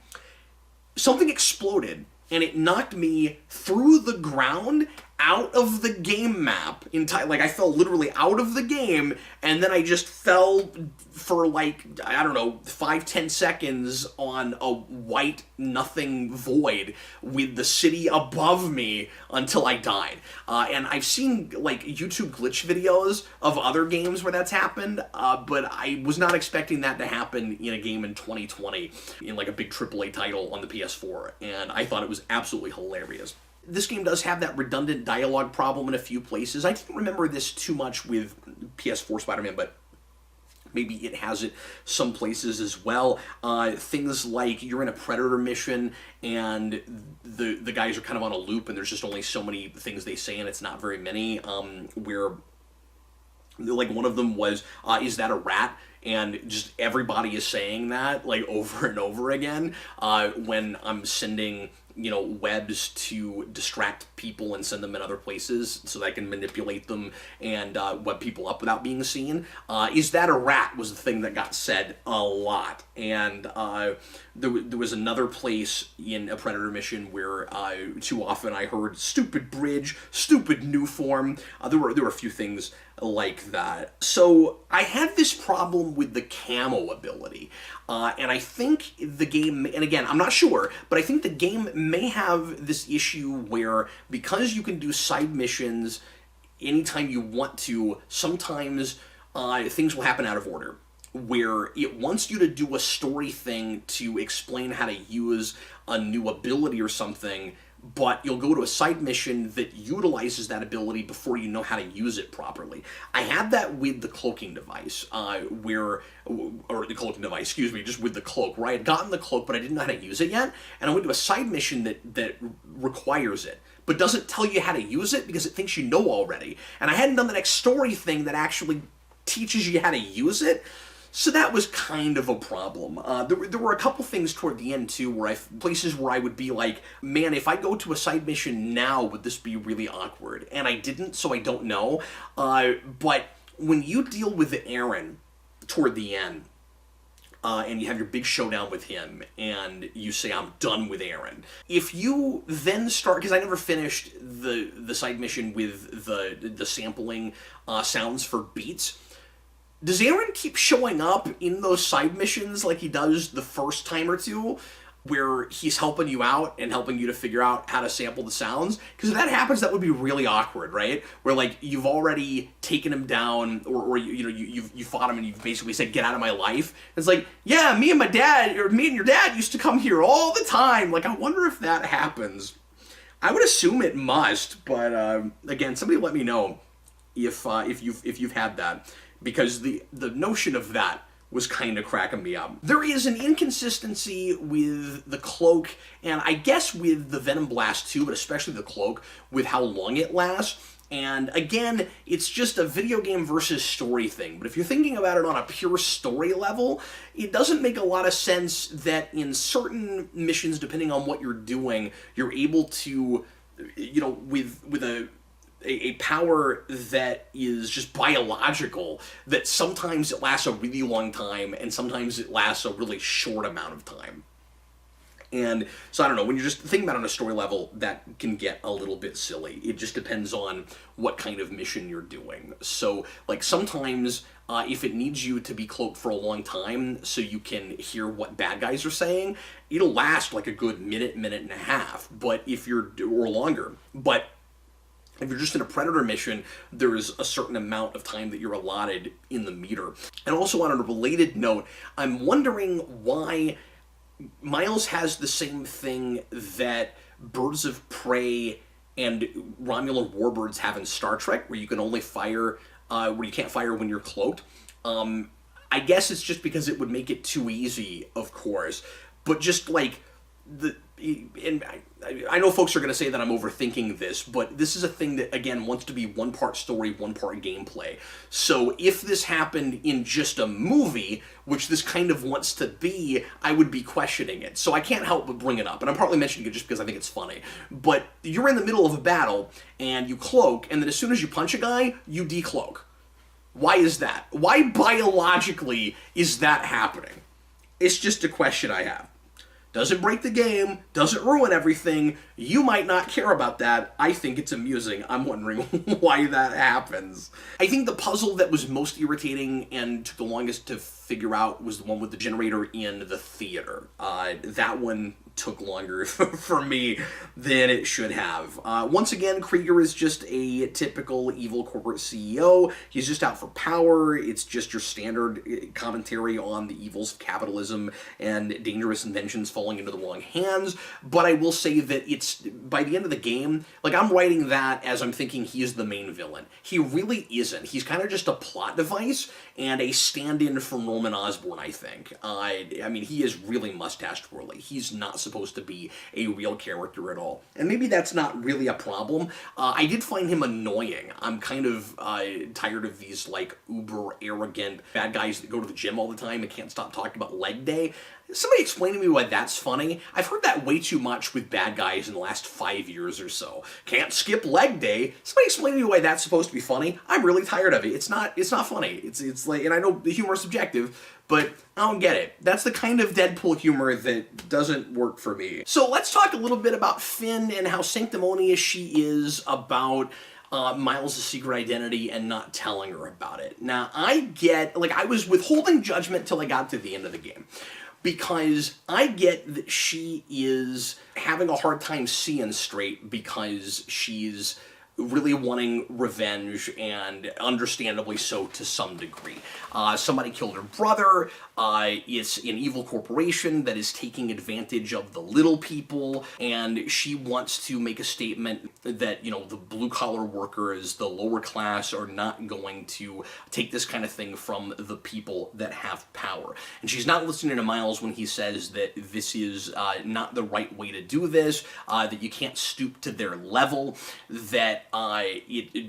Something exploded, and it knocked me through the ground, out of the game map. Like, I fell literally out of the game, and then I just fell for, like, I don't know, 5-10 seconds on a white nothing void with the city above me until I died. And I've seen, like, YouTube glitch videos of other games where that's happened, but I was not expecting that to happen in a game in 2020, in, like, a big AAA title on the PS4, and I thought it was absolutely hilarious. This game does have that redundant dialogue problem in a few places. I didn't remember this too much with PS4 Spider-Man, but maybe it has it some places as well. Things like you're in a Predator mission and the guys are kind of on a loop and there's just only so many things they say and it's not very many, where like one of them was, is that a rat? And just everybody is saying that like over and over again when I'm sending webs to distract people and send them in other places so that I can manipulate them and web people up without being seen. Is that a rat was the thing that got said a lot. And there was another place in a Predator mission where too often I heard stupid bridge, stupid new form. There were a few things like that. So I had this problem with the camo ability. And I think the game, and again, I'm not sure, but I think the game may have this issue where because you can do side missions anytime you want to, sometimes things will happen out of order, where it wants you to do a story thing to explain how to use a new ability or something, but you'll go to a side mission that utilizes that ability before you know how to use it properly. I had that with the cloaking device, or the cloaking device, excuse me, just with the cloak, where I had gotten the cloak, but I didn't know how to use it yet, and I went to a side mission that requires it, but doesn't tell you how to use it because it thinks you know already. And I hadn't done the next story thing that actually teaches you how to use it, so that was kind of a problem. There were a couple things toward the end, too, places where I would be like, man, if I go to a side mission now, would this be really awkward? And I didn't, so I don't know. But when you deal with Aaron toward the end, and you have your big showdown with him, and you say, I'm done with Aaron. If you then start, because I never finished the side mission with the sampling sounds for beats, does Aaron keep showing up in those side missions like he does the first time or two, where he's helping you out and helping you to figure out how to sample the sounds? Because if that happens, that would be really awkward, right? Where, like, you've already taken him down, or you fought him and you've basically said, get out of my life. It's like, yeah, me and your dad used to come here all the time. Like, I wonder if that happens. I would assume it must, but again, somebody let me know if you've had that, because the notion of that was kind of cracking me up. There is an inconsistency with the cloak, and I guess with the Venom Blast too, but especially the cloak, with how long it lasts. And again, it's just a video game versus story thing. But if you're thinking about it on a pure story level, it doesn't make a lot of sense that in certain missions, depending on what you're doing, you're able to, with a power that is just biological, that sometimes it lasts a really long time and sometimes it lasts a really short amount of time. And so I don't know, when you're just thinking about it on a story level, that can get a little bit silly. It just depends on what kind of mission you're doing. So, like, sometimes if it needs you to be cloaked for a long time so you can hear what bad guys are saying, it'll last like a good minute and a half, but or longer. But if you're just in a Predator mission, there is a certain amount of time that you're allotted in the meter. And also, on a related note, I'm wondering why Miles has the same thing that Birds of Prey and Romulan warbirds have in Star Trek, where you can only fire, where you can't fire when you're cloaked. I guess it's just because it would make it too easy, of course. But just like and I know folks are going to say that I'm overthinking this, but this is a thing that, again, wants to be one part story, one part gameplay. So if this happened in just a movie, which this kind of wants to be, I would be questioning it. So I can't help but bring it up, and I'm partly mentioning it just because I think it's funny. But you're in the middle of a battle, and you cloak, and then as soon as you punch a guy, you decloak. Why is that? Why biologically is that happening? It's just a question I have. Doesn't break the game, doesn't ruin everything. You might not care about that. I think it's amusing. I'm wondering why that happens. I think the puzzle that was most irritating and took the longest to figure out was the one with the generator in the theater. That one took longer for me than it should have. Once again, Krieger is just a typical evil corporate CEO. He's just out for power. It's just your standard commentary on the evils of capitalism and dangerous inventions falling into the wrong hands. But I will say that it's, by the end of the game, like, I'm writing that as I'm thinking he is the main villain. He really isn't. He's kind of just a plot device and a stand-in for Norman Osborn, I think. I mean, he is really mustache-twirly. He's not supposed to be a real character at all. And maybe that's not really a problem. I did find him annoying. I'm kind of tired of these, like, uber arrogant bad guys that go to the gym all the time and can't stop talking about leg day. Somebody explain to me why that's funny. I've heard that way too much with bad guys in the last 5 years or so. Can't skip leg day. Somebody explain to me why that's supposed to be funny. I'm really tired of it. It's not funny. It's like, and I know the humor is subjective, but I don't get it. That's the kind of Deadpool humor that doesn't work for me. So let's talk a little bit about Finn and how sanctimonious she is about Miles' secret identity and not telling her about it. Now, I was withholding judgment till I got to the end of the game, because I get that she is having a hard time seeing straight because she's really wanting revenge, and understandably so to some degree. Somebody killed her brother. It's an evil corporation that is taking advantage of the little people, and she wants to make a statement that, you know, the blue-collar workers, the lower class, are not going to take this kind of thing from the people that have power. And she's not listening to Miles when he says that this is not the right way to do this, that you can't stoop to their level, that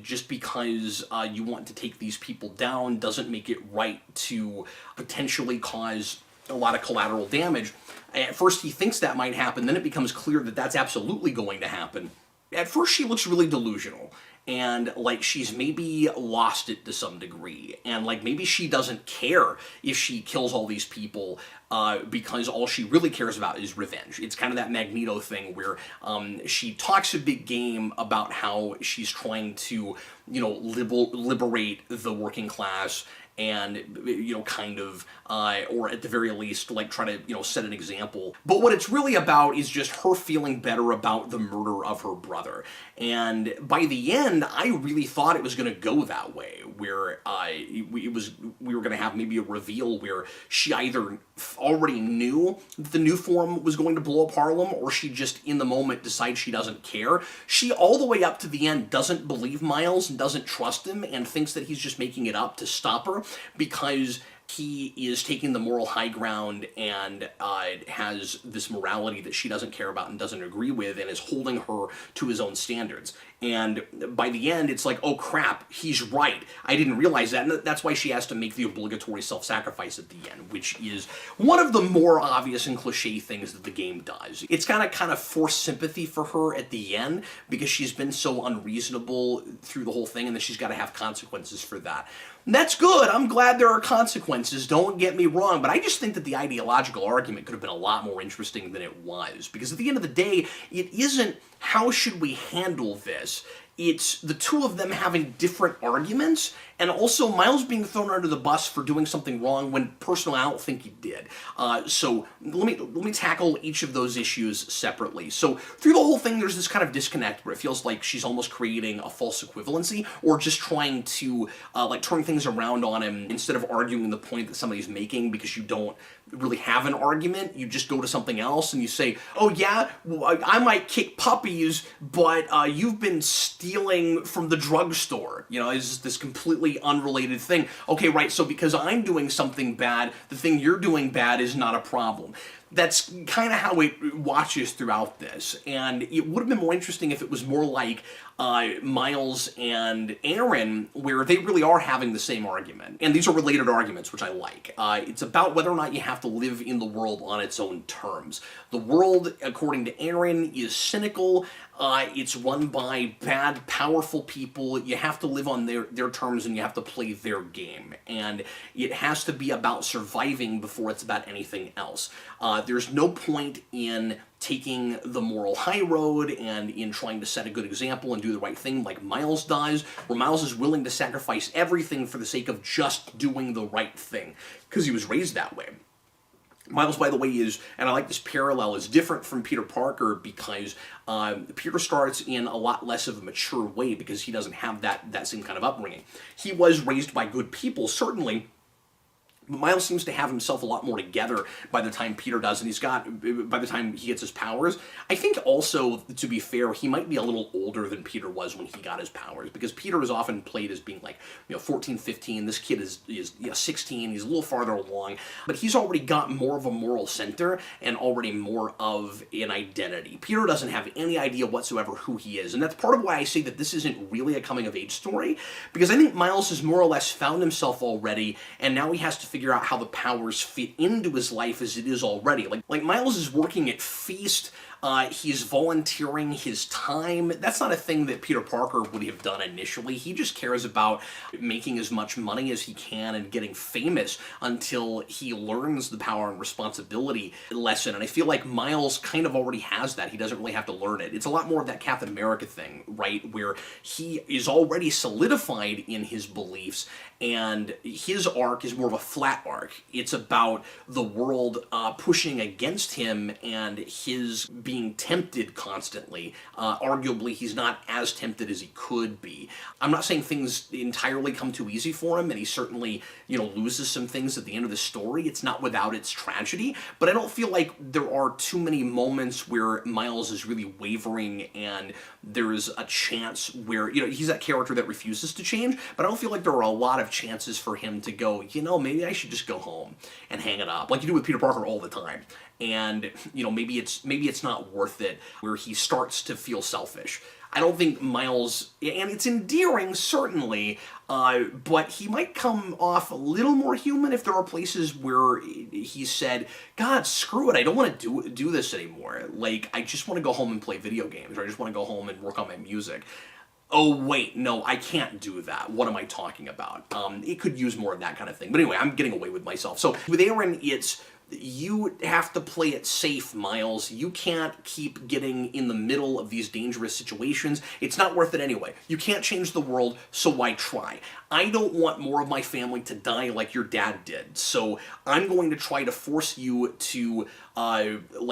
just because you want to take these people down doesn't make it right to potentially cause a lot of collateral damage. At first he thinks that might happen, then it becomes clear that that's absolutely going to happen. At first she looks really delusional, and like she's maybe lost it to some degree, and like maybe she doesn't care if she kills all these people because all she really cares about is revenge. It's kind of that Magneto thing where she talks a big game about how she's trying to, you know, liberate the working class, and, you know, kind of, or at the very least, like, try to, you know, set an example. But what it's really about is just her feeling better about the murder of her brother. And by the end, I really thought it was going to go that way, where we were going to have maybe a reveal where she either already knew that the new form was going to blow up Harlem, or she just, in the moment, decides she doesn't care. She, all the way up to the end, doesn't believe Miles and doesn't trust him, and thinks that he's just making it up to stop her, because he is taking the moral high ground and has this morality that she doesn't care about and doesn't agree with, and is holding her to his own standards. And by the end, it's like, oh crap, he's right. I didn't realize that, and that's why she has to make the obligatory self-sacrifice at the end, which is one of the more obvious and cliche things that the game does. It's kind of forced sympathy for her at the end, because she's been so unreasonable through the whole thing, and that she's got to have consequences for that. And that's good. I'm glad there are consequences, don't get me wrong, but I just think that the ideological argument could have been a lot more interesting than it was, because at the end of the day, it isn't how should we handle this. It's the two of them having different arguments, and also Miles being thrown under the bus for doing something wrong when personally I don't think he did. So let me tackle each of those issues separately. So through the whole thing, there's this kind of disconnect where it feels like she's almost creating a false equivalency, or just trying to like turn things around on him instead of arguing the point that somebody's making, because you don't really have an argument. You just go to something else and you say, oh yeah, well, I might kick puppies, but you've been stealing from the drugstore. You know, it's just this completely unrelated thing. Okay, right, so because I'm doing something bad, the thing you're doing bad is not a problem. That's kind of how it watches throughout this, and it would have been more interesting if it was more like Miles and Aaron, where they really are having the same argument. And these are related arguments, which I like. It's about whether or not you have to live in the world on its own terms. The world, according to Aaron, is cynical. It's run by bad, powerful people. You have to live on their terms, and you have to play their game. And it has to be about surviving before it's about anything else. There's no point in taking the moral high road and in trying to set a good example and do the right thing like Miles does, where Miles is willing to sacrifice everything for the sake of just doing the right thing, because he was raised that way. Miles, by the way, is, and I like this parallel, is different from Peter Parker because Peter starts in a lot less of a mature way because he doesn't have that same kind of upbringing. He was raised by good people, certainly, but Miles seems to have himself a lot more together by the time Peter does, and he's got, by the time he gets his powers. I think also, to be fair, he might be a little older than Peter was when he got his powers, because Peter is often played as being like, 14, 15. This kid is 16. He's a little farther along, but he's already got more of a moral center and already more of an identity. Peter doesn't have any idea whatsoever who he is, and that's part of why I say that this isn't really a coming-of-age story, because I think Miles has more or less found himself already, and now he has to figure out how the powers fit into his life as it is already. Like Miles is working at Feast, he's volunteering his time. That's not a thing that Peter Parker would have done initially. He just cares about making as much money as he can and getting famous until he learns the power and responsibility lesson. And I feel like Miles kind of already has that. He doesn't really have to learn it. It's a lot more of that Captain America thing, right? Where he is already solidified in his beliefs, and his arc is more of a flat arc. It's about the world pushing against him and his being tempted constantly. Arguably, he's not as tempted as he could be. I'm not saying things entirely come too easy for him, and he certainly, loses some things at the end of the story. It's not without its tragedy, but I don't feel like there are too many moments where Miles is really wavering and there's a chance where, he's that character that refuses to change, but I don't feel like there are a lot of chances for him to go, maybe I should just go home and hang it up, like you do with Peter Parker all the time. And, maybe it's not worth it, where he starts to feel selfish. I don't think Miles, and it's endearing, certainly, but he might come off a little more human if there are places where he said, God, screw it, I don't want to do this anymore. Like, I just want to go home and play video games, or I just want to go home and work on my music. Oh, wait, no, I can't do that. What am I talking about? It could use more of that kind of thing. But anyway, I'm getting away with myself. So with Aaron, it's, you have to play it safe, Miles. You can't keep getting in the middle of these dangerous situations. It's not worth it anyway. You can't change the world, so why try? I don't want more of my family to die like your dad did, so I'm going to try to force you to,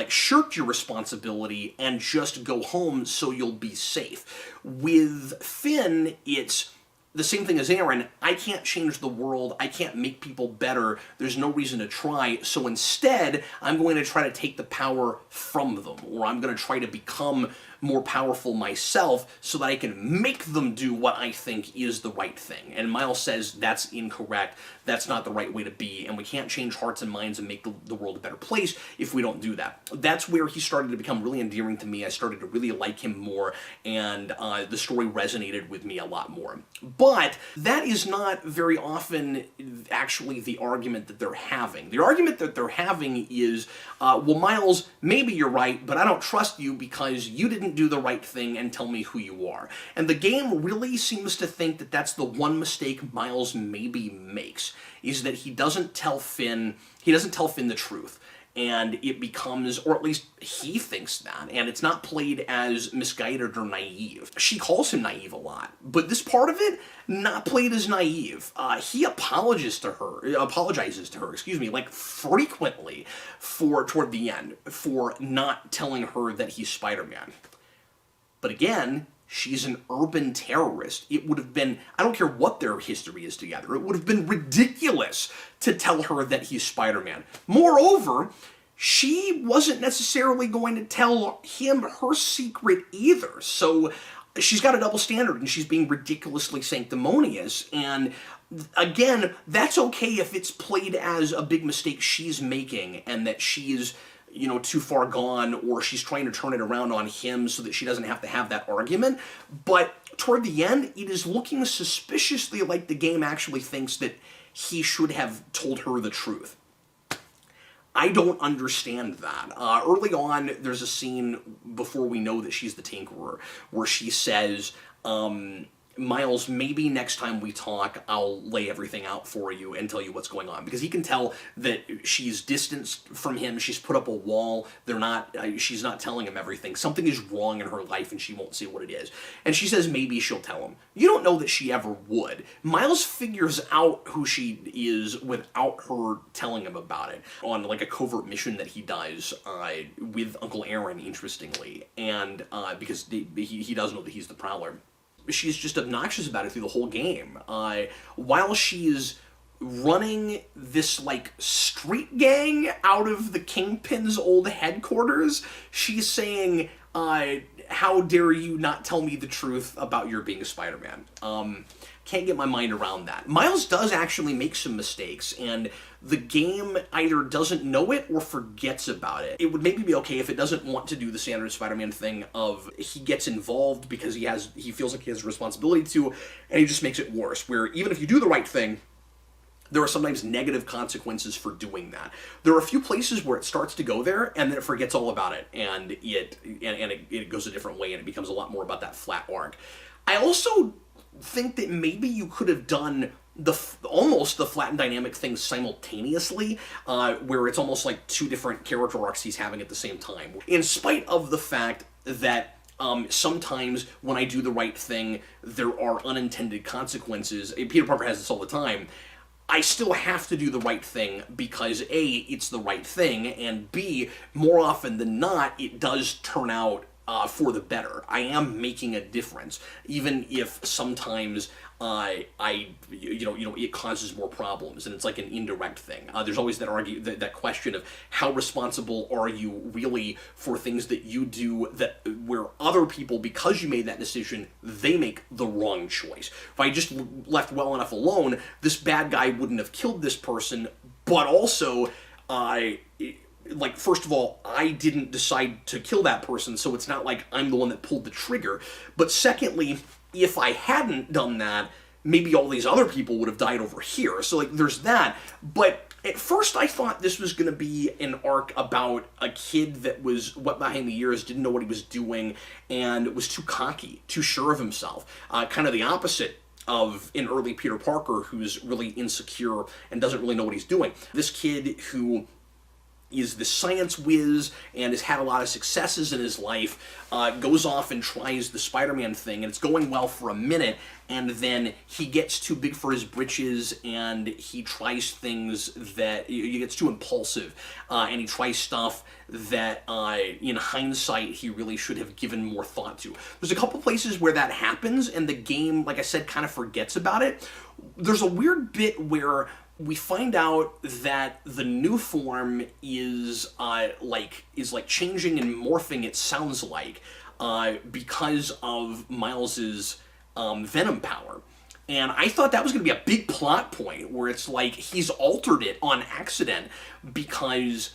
shirk your responsibility and just go home so you'll be safe. With Finn, it's the same thing as Aaron. I can't change the world. I can't make people better. There's no reason to try. So instead, I'm going to try to take the power from them, or I'm going to try to become more powerful myself so that I can make them do what I think is the right thing. And Miles says that's incorrect. That's not the right way to be, and we can't change hearts and minds and make the world a better place if we don't do that. That's where he started to become really endearing to me. I started to really like him more, and the story resonated with me a lot more. But that is not very often actually the argument that they're having. The argument that they're having is, well, Miles, maybe you're right, but I don't trust you because you didn't do the right thing and tell me who you are. And the game really seems to think that that's the one mistake Miles maybe makes, is that he doesn't tell Finn the truth. And it becomes, or at least he thinks that, and it's not played as misguided or naive. She calls him naive a lot, but this part of it, not played as naive. He apologizes to her, like frequently toward the end, for not telling her that he's Spider-Man. But again, she's an urban terrorist. It would have been, I don't care what their history is together, it would have been ridiculous to tell her that he's Spider-Man. Moreover, she wasn't necessarily going to tell him her secret either. So she's got a double standard, and she's being ridiculously sanctimonious. And again, that's okay if it's played as a big mistake she's making, and that she's, too far gone, or she's trying to turn it around on him so that she doesn't have to have that argument. But toward the end, it is looking suspiciously like the game actually thinks that he should have told her the truth. I don't understand that. Early on, there's a scene before we know that she's the Tinkerer, where she says, Miles, maybe next time we talk, I'll lay everything out for you and tell you what's going on. Because he can tell that she's distanced from him, she's put up a wall, she's not telling him everything. Something is wrong in her life and she won't say what it is. And she says maybe she'll tell him. You don't know that she ever would. Miles figures out who she is without her telling him about it, on like a covert mission that he does with Uncle Aaron, interestingly. And because he does know that he's the Prowler. She's just obnoxious about it through the whole game. While she's running this, street gang out of the Kingpin's old headquarters, she's saying, how dare you not tell me the truth about your being Spider-Man? Can't get my mind around that. Miles does actually make some mistakes, and the game either doesn't know it or forgets about it. It would maybe be okay if it doesn't want to do the standard Spider-Man thing of he gets involved because he feels like he has a responsibility to, and he just makes it worse, where even if you do the right thing, there are sometimes negative consequences for doing that. There are a few places where it starts to go there, and then it forgets all about it, and it goes a different way, and it becomes a lot more about that flat arc. I also think that maybe you could have done almost the flat and dynamic thing simultaneously, where it's almost like two different character arcs he's having at the same time. In spite of the fact that sometimes when I do the right thing, there are unintended consequences. Peter Parker has this all the time. I still have to do the right thing because A, it's the right thing, and B, more often than not, it does turn out for the better. I am making a difference, even if sometimes it causes more problems, and it's like an indirect thing. There's always that question of how responsible are you really for things that you do where other people, because you made that decision, they make the wrong choice. If I just left well enough alone, this bad guy wouldn't have killed this person, but also first of all, I didn't decide to kill that person, so it's not like I'm the one that pulled the trigger. But secondly, if I hadn't done that, maybe all these other people would have died over here. So, there's that. But at first I thought this was going to be an arc about a kid that was wet behind the ears, didn't know what he was doing, and was too cocky, too sure of himself. Kind of the opposite of an early Peter Parker, who's really insecure and doesn't really know what he's doing. This kid who is the science whiz and has had a lot of successes in his life, goes off and tries the Spider-Man thing, and it's going well for a minute, and then he gets too big for his britches, and he tries things that, he gets too impulsive, and he tries stuff that, in hindsight, he really should have given more thought to. There's a couple places where that happens, and the game, like I said, kind of forgets about it. There's a weird bit where we find out that the new form is changing and morphing, it sounds like, because of Miles's venom power. And I thought that was going to be a big plot point, where it's like he's altered it on accident because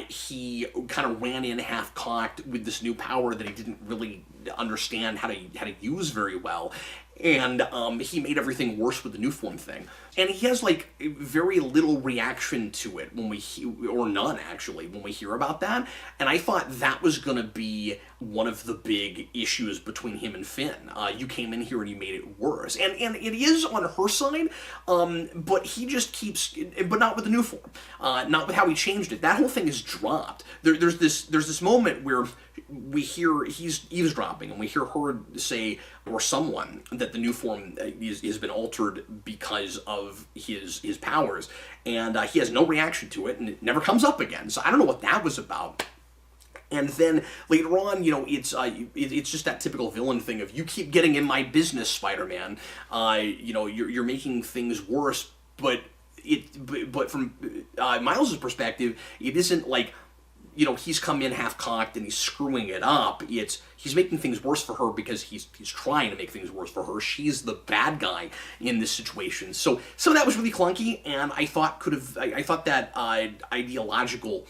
he kind of ran in half-cocked with this new power that he didn't really understand how to use very well. And he made everything worse with the new form thing. And he has very little reaction to it or none actually, when we hear about that. And I thought that was going to be one of the big issues between him and Finn. You came in here and you made it worse. And it is on her side, but he just keeps, but not with the new form. Not with how he changed it. That whole thing is dropped. There's this moment where we hear he's eavesdropping, and we hear her say, or someone, that the new form has been altered because of his powers, and he has no reaction to it, and it never comes up again. So I don't know what that was about. And then later on, it's just that typical villain thing of, you keep getting in my business, Spider-Man. You're making things worse, but from Miles' perspective, it isn't like, he's come in half-cocked and he's screwing it up. He's making things worse for her because he's trying to make things worse for her. She's the bad guy in this situation. So that was really clunky, and I thought that ideological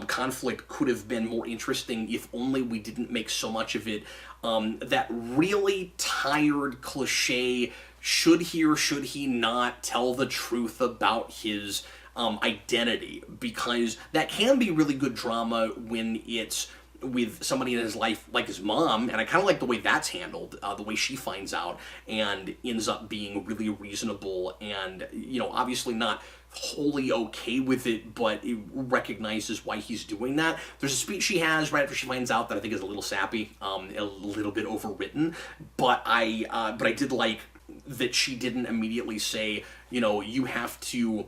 conflict could have been more interesting if only we didn't make so much of it that really tired cliche, should he or should he not tell the truth about his identity, because that can be really good drama when it's with somebody in his life like his mom, and I kind of like the way that's handled, the way she finds out and ends up being really reasonable and, obviously not wholly okay with it, but it recognizes why he's doing that. There's a speech she has right after she finds out that I think is a little sappy, a little bit overwritten, but I did like that she didn't immediately say, you have to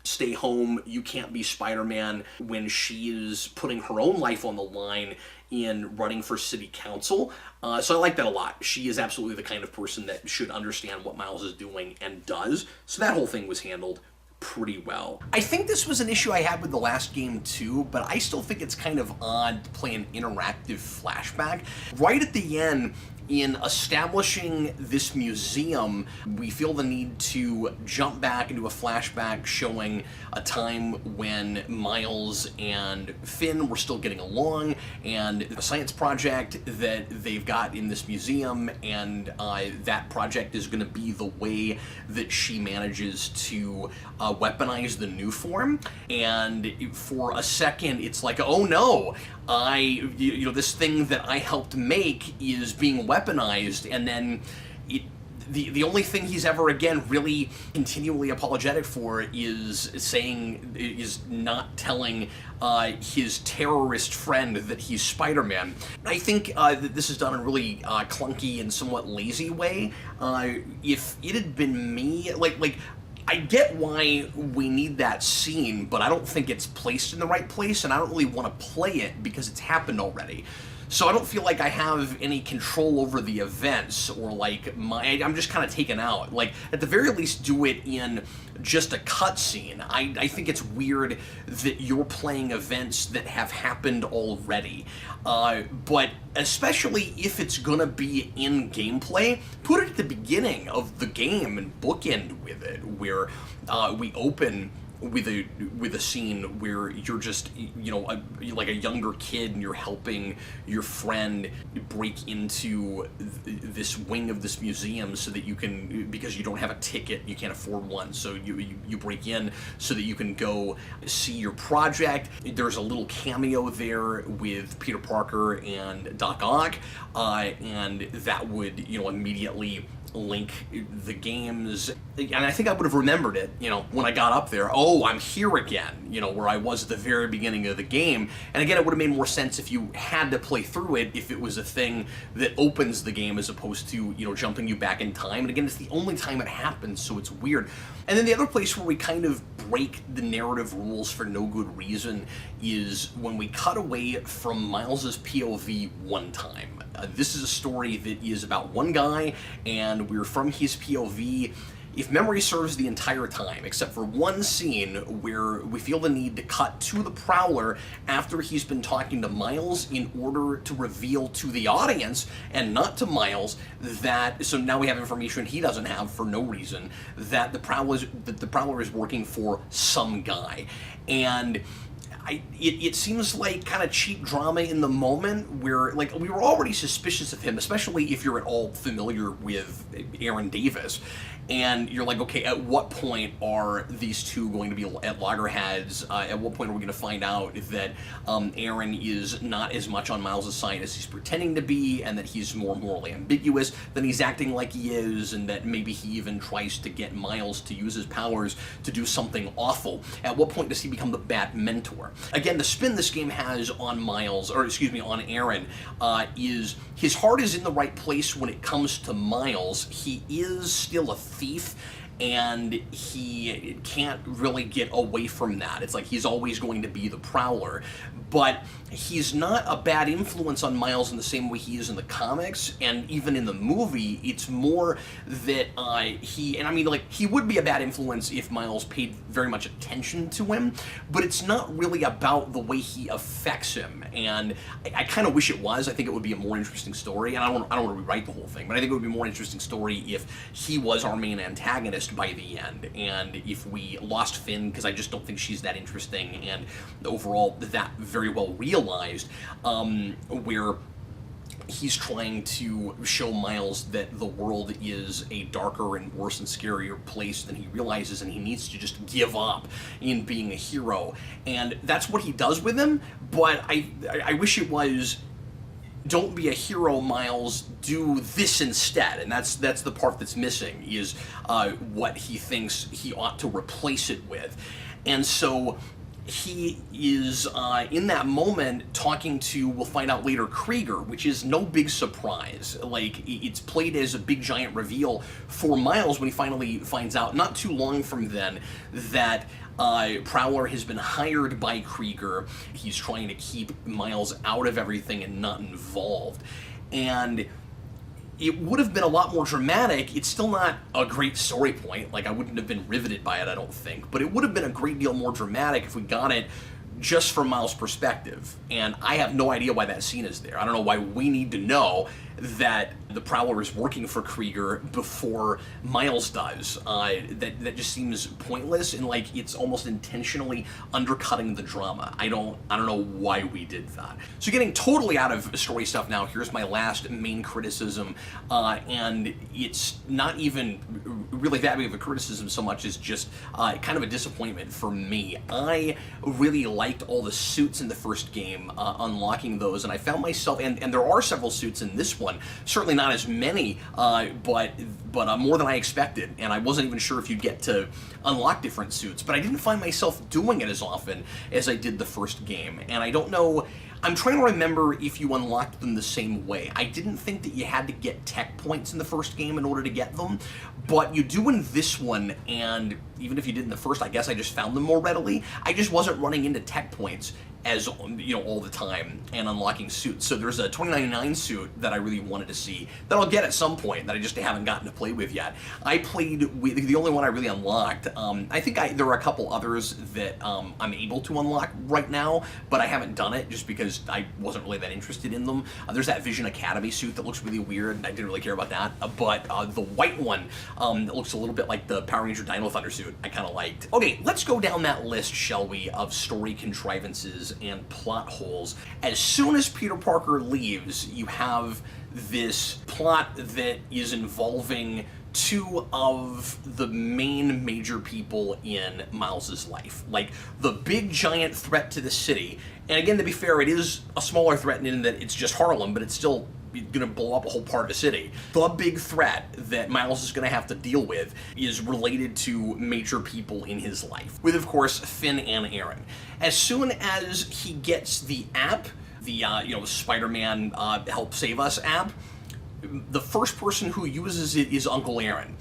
stay home, you can't be Spider-Man, when she is putting her own life on the line in running for city council. So I like that a lot. She is absolutely the kind of person that should understand what Miles is doing and does. So that whole thing was handled pretty well. I think this was an issue I had with the last game too, but I still think it's kind of odd to play an interactive flashback. Right at the end, in establishing this museum, we feel the need to jump back into a flashback showing a time when Miles and Finn were still getting along, and a science project that they've got in this museum, and that project is going to be the way that she manages to weaponize the new form. And for a second, it's like, oh no, this thing that I helped make is being weaponized, and then the only thing he's ever again really continually apologetic for is not telling his terrorist friend that he's Spider-Man. I think that this is done in a really clunky and somewhat lazy way. If it had been me, I get why we need that scene, but I don't think it's placed in the right place, and I don't really want to play it because it's happened already. So I don't feel like I have any control over the events, or like I'm just kind of taken out. Like, at the very least, do it in just a cutscene. I think it's weird that you're playing events that have happened already. But especially if it's gonna be in gameplay, put it at the beginning of the game and bookend with it, where we open with a scene where you're just, like a younger kid, and you're helping your friend break into this wing of this museum so that you can, because you don't have a ticket, you can't afford one, so you break in so that you can go see your project. There's a little cameo there with Peter Parker and Doc Ock, and that would, immediately link the games, and I think I would have remembered it, when I got up there. Oh, I'm here again, where I was at the very beginning of the game. And again, it would have made more sense if you had to play through it, if it was a thing that opens the game as opposed to, jumping you back in time. And again, it's the only time it happens, so it's weird. And then the other place where we kind of break the narrative rules for no good reason is when we cut away from Miles's POV one time. This is a story that is about one guy, and we're from his POV, if memory serves, the entire time, except for one scene where we feel the need to cut to the Prowler after he's been talking to Miles in order to reveal to the audience, and not to Miles, that, so now we have information he doesn't have for no reason, that the Prowler is working for some guy. And it seems like kind of cheap drama in the moment, where, like, we were already suspicious of him, especially if you're at all familiar with Aaron Davis. And you're like, okay, at what point are these two going to be at loggerheads? At what point are we going to find out that Aaron is not as much on Miles' side as he's pretending to be, and that he's more morally ambiguous than he's acting like he is, and that maybe he even tries to get Miles to use his powers to do something awful? At what point does he become the bad mentor? Again, the spin this game has on on Aaron, is his heart is in the right place when it comes to Miles. He is still a thief, and he can't really get away from that. It's like he's always going to be the Prowler, but he's not a bad influence on Miles in the same way he is in the comics, and even in the movie, it's more that he would be a bad influence if Miles paid very much attention to him, but it's not really about the way he affects him, and I kind of wish it was. I think it would be a more interesting story, and I don't want to rewrite the whole thing, but I think it would be a more interesting story if he was our main antagonist by the end, and if we lost Finn, because I just don't think she's that interesting, and overall that very well realized, where he's trying to show Miles that the world is a darker and worse and scarier place than he realizes, and he needs to just give up in being a hero. And that's what he does with him, but I wish it was, don't be a hero, Miles, do this instead. And that's the part that's missing, is what he thinks he ought to replace it with. And so he is, in that moment, talking to, we'll find out later, Krieger, which is no big surprise. Like, it's played as a big giant reveal for Miles when he finally finds out, not too long from then, that Prowler has been hired by Krieger. He's trying to keep Miles out of everything and not involved. And it would have been a lot more dramatic. It's still not a great story point. Like, I wouldn't have been riveted by it, I don't think. But it would have been a great deal more dramatic if we got it just from Miles' perspective. And I have no idea why that scene is there. I don't know why we need to know that the Prowler is working for Krieger before Miles does. That just seems pointless, and like it's almost intentionally undercutting the drama. I don't know why we did that. So getting totally out of story stuff now, here's my last main criticism, and it's not even really that big of a criticism so much as just kind of a disappointment for me. I really liked all the suits in the first game, unlocking those, and I found myself, and there are several suits in this one, one. Certainly not as many, but more than I expected, and I wasn't even sure if you'd get to unlock different suits, but I didn't find myself doing it as often as I did the first game, and I don't know. I'm trying to remember if you unlocked them the same way. I didn't think that you had to get tech points in the first game in order to get them, but you do in this one, and even if you did in the first, I guess I just found them more readily. I just wasn't running into tech points as, you know, all the time and unlocking suits. So there's a 2099 suit that I really wanted to see that I'll get at some point that I just haven't gotten to play with yet. I played with the only one I really unlocked. I think there are a couple others that I'm able to unlock right now, but I haven't done it just because I wasn't really that interested in them. There's that Vision Academy suit that looks really weird, and I didn't really care about that. But the white one that looks a little bit like the Power Ranger Dino Thunder suit, I kind of liked. Okay, let's go down that list, shall we, of story contrivances and plot holes. As soon as Peter Parker leaves, you have this plot that is involving two of the main major people in Miles's life. Like, the big giant threat to the city. And again, to be fair, it is a smaller threat in that it's just Harlem, but it's still gonna blow up a whole part of the city. The big threat that Miles is gonna have to deal with is related to major people in his life, with, of course, Finn and Aaron. As soon as he gets the app, the Spider-Man Help Save Us app, the first person who uses it is Uncle Aaron.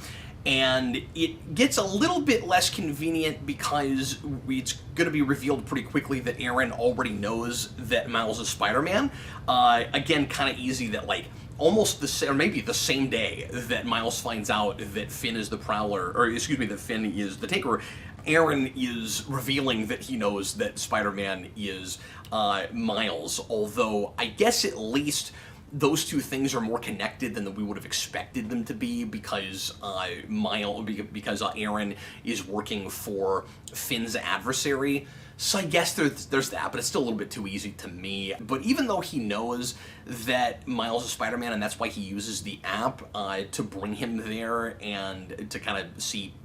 And it gets a little bit less convenient because it's going to be revealed pretty quickly that Aaron already knows that Miles is Spider-Man. Again, kind of easy that, like, almost or maybe the same day that Miles finds out that Finn is the Prowler, or excuse me, that Finn is the Tinkerer, Aaron is revealing that he knows that Spider-Man is Miles, although I guess at least those two things are more connected than we would have expected them to be because Aaron is working for Finn's adversary. So I guess there's that, but it's still a little bit too easy to me. But even though he knows that Miles is Spider-Man, and that's why he uses the app to bring him there and to kind of see,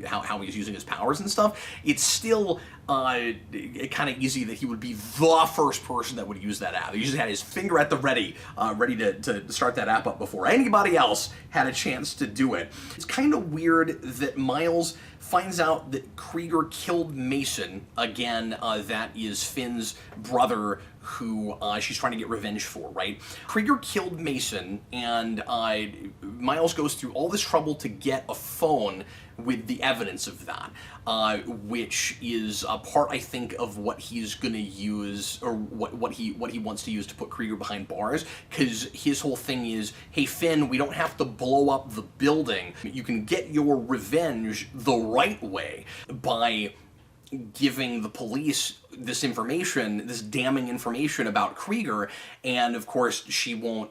how he's using his powers and stuff, it's still kind of easy that he would be the first person that would use that app. He usually had his finger at the ready to start that app up before anybody else had a chance to do it. It's kind of weird that Miles finds out that Krieger killed Mason. Again, that is Finn's brother who she's trying to get revenge for, right? Krieger killed Mason, and Miles goes through all this trouble to get a phone with the evidence of that, which is a part, I think, of what he's going to use, or what he wants to use to put Krieger behind bars, because his whole thing is, hey, Finn, we don't have to blow up the building. You can get your revenge the right way by giving the police this information, this damning information about Krieger, and of course she won't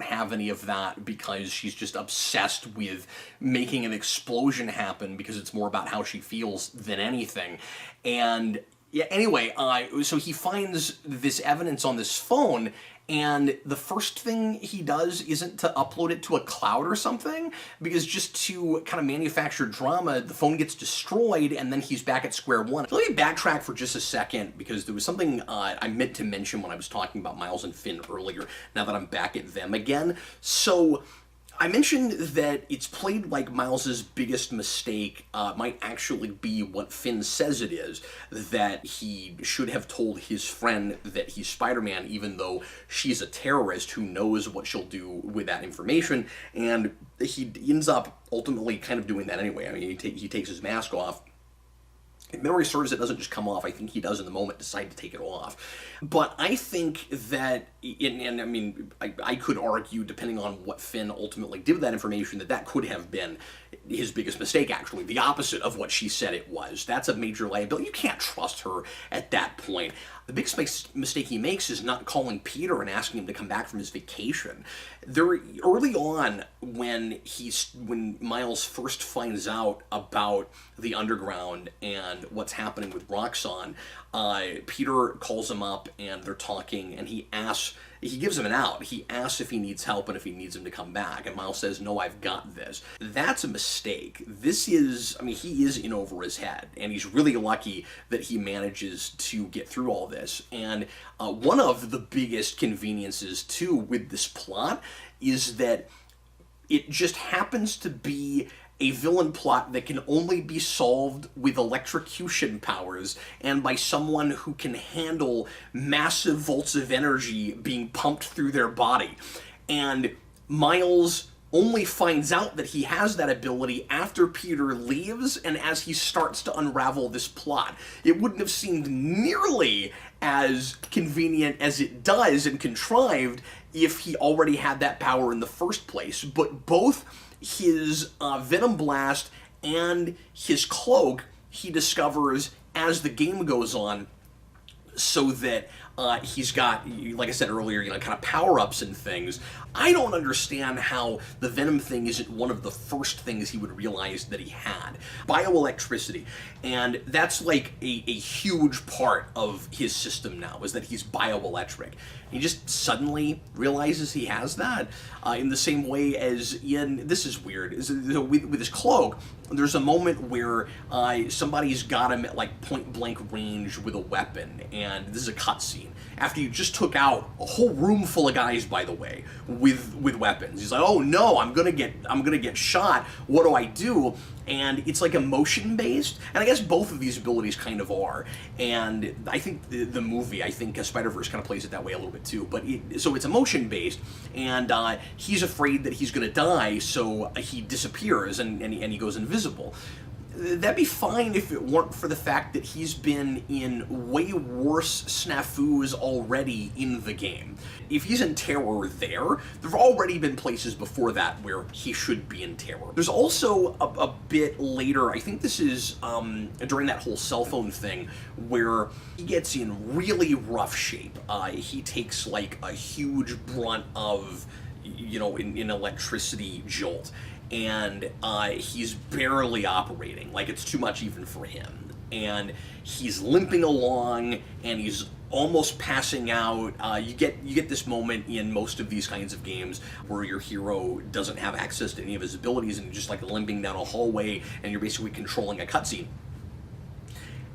have any of that because she's just obsessed with making an explosion happen because it's more about how she feels than anything. And yeah, anyway, so he finds this evidence on this phone, and the first thing he does isn't to upload it to a cloud or something, because just to kind of manufacture drama, the phone gets destroyed, and then he's back at square one. So let me backtrack for just a second, because there was something I meant to mention when I was talking about Miles and Finn earlier, now that I'm back at them again. So I mentioned that it's played like Miles's biggest mistake might actually be what Finn says it is, that he should have told his friend that he's Spider-Man, even though she's a terrorist who knows what she'll do with that information, and he ends up ultimately kind of doing that anyway. I mean, he takes his mask off. If memory serves, it doesn't just come off. I think he does in the moment decide to take it off. But I think that, and I mean, I could argue, depending on what Finn ultimately did with that information, that could have been his biggest mistake, actually. The opposite of what she said it was. That's a major liability. You can't trust her at that point. The biggest mistake he makes is not calling Peter and asking him to come back from his vacation. Early on, when Miles first finds out about the underground and what's happening with Roxxon, Peter calls him up and they're talking, and he asks course, he gives him an out. He asks if he needs help and if he needs him to come back, and Miles says, no, I've got this. That's a mistake. This is, I mean, he is in over his head, and he's really lucky that he manages to get through all this. And one of the biggest conveniences, too, with this plot is that it just happens to be a villain plot that can only be solved with electrocution powers and by someone who can handle massive volts of energy being pumped through their body. And Miles only finds out that he has that ability after Peter leaves and as he starts to unravel this plot. It wouldn't have seemed nearly as convenient as it does and contrived if he already had that power in the first place. But both his Venom Blast and his cloak he discovers as the game goes on, so that he's got, like I said earlier, kind of power-ups and things. I don't understand how the Venom thing isn't one of the first things he would realize that he had. Bioelectricity. And that's like a huge part of his system now, is that he's bioelectric. He just suddenly realizes he has that. In the same way as this is weird, with his cloak, there's a moment where somebody's got him at like point-blank range with a weapon, and this is a cutscene. After you just took out a whole room full of guys, by the way, with weapons. He's like, oh no, I'm gonna get shot. What do I do? And it's like emotion-based, and I guess both of these abilities kind of are. And I think the movie, Spider-Verse kind of plays it that way a little bit too. But so it's emotion-based, and he's afraid that he's going to die, so he disappears and he goes invisible. That'd be fine if it weren't for the fact that he's been in way worse snafus already in the game. If he's in terror there've already been places before that where he should be in terror. There's also a bit later, I think this is during that whole cell phone thing, where he gets in really rough shape. He takes like a huge brunt of, an electricity jolt. And he's barely operating, like it's too much even for him. And he's limping along, and he's almost passing out. You get this moment in most of these kinds of games where your hero doesn't have access to any of his abilities, and you're just like limping down a hallway, and you're basically controlling a cutscene.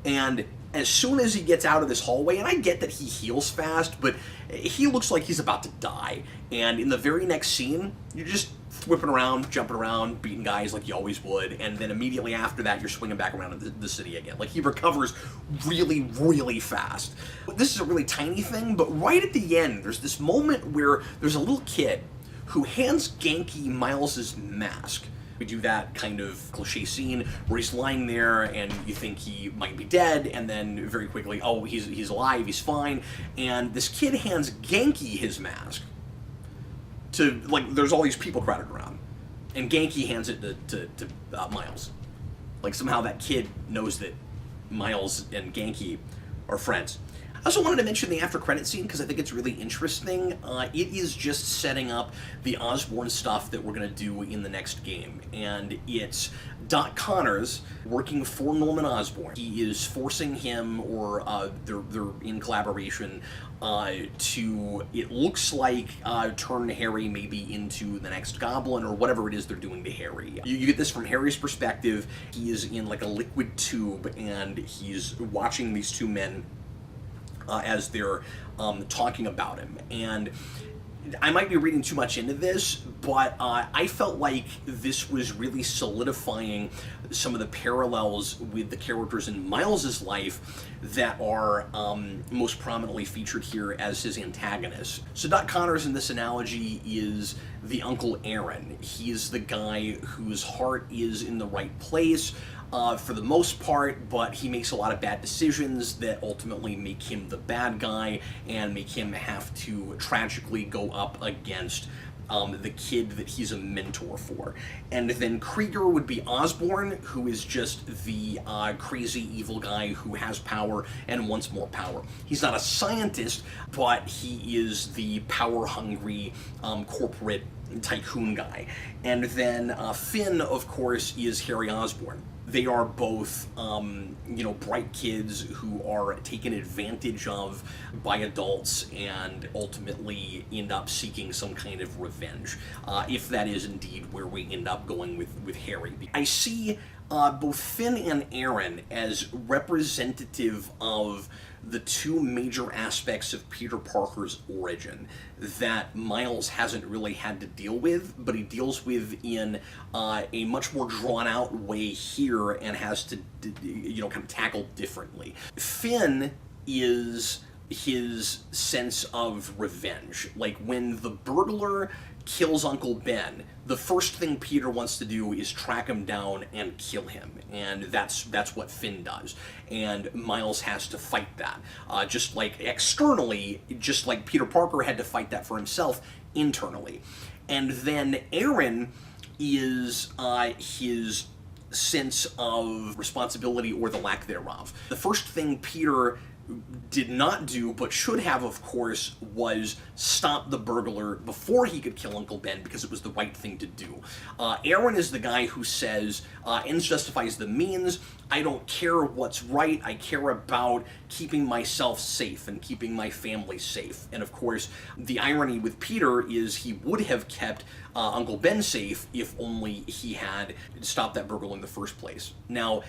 And as soon as he gets out of this hallway, and I get that he heals fast, but he looks like he's about to die. And in the very next scene, you're just whipping around, jumping around, beating guys like you always would, and then immediately after that, you're swinging back around in the city again. Like, he recovers really, really fast. This is a really tiny thing, but right at the end, there's this moment where there's a little kid who hands Genki Miles's mask. We do that kind of cliche scene where he's lying there and you think he might be dead, and then very quickly, oh, he's alive, he's fine, and this kid hands Genki his mask. There's all these people crowded around, and Genki hands it to Miles. Like, somehow that kid knows that Miles and Genki are friends. I also wanted to mention the after credit scene because I think it's really interesting. It is just setting up the Osborn stuff that we're going to do in the next game, and it's Doc Connors working for Norman Osborn. He is forcing him, or they're in collaboration, to, it looks like, turn Harry maybe into the next Goblin, or whatever it is they're doing to Harry. You get this from Harry's perspective. He is in like a liquid tube, and he's watching these two men as they're talking about him. And I might be reading too much into this, but I felt like this was really solidifying some of the parallels with the characters in Miles's life that are most prominently featured here as his antagonists. So Doc Connors in this analogy is the Uncle Aaron. He's the guy whose heart is in the right place for the most part, but he makes a lot of bad decisions that ultimately make him the bad guy and make him have to tragically go up against the kid that he's a mentor for. And then Krieger would be Osborn, who is just the crazy evil guy who has power and wants more power. He's not a scientist, but he is the power-hungry corporate tycoon guy. And then Finn, of course, is Harry Osborn. They are both, you know, bright kids who are taken advantage of by adults and ultimately end up seeking some kind of revenge, if that is indeed where we end up going with Harry. I see both Finn and Aaron as representative of the two major aspects of Peter Parker's origin that Miles hasn't really had to deal with, but he deals with in a much more drawn-out way here and has to, you know, kind of tackle differently. Finn is his sense of revenge. Like, when the burglar kills Uncle Ben, the first thing Peter wants to do is track him down and kill him, and that's what Finn does. And Miles has to fight that, just like externally, just like Peter Parker had to fight that for himself internally. And then Aaron is his sense of responsibility, or the lack thereof. The first thing Peter did not do, but should have, of course, was stop the burglar before he could kill Uncle Ben, because it was the right thing to do. Aaron is the guy who says, ends justifies the means. I don't care what's right. I care about keeping myself safe and keeping my family safe. And of course, the irony with Peter is he would have kept Uncle Ben safe if only he had stopped that burglar in the first place. Now,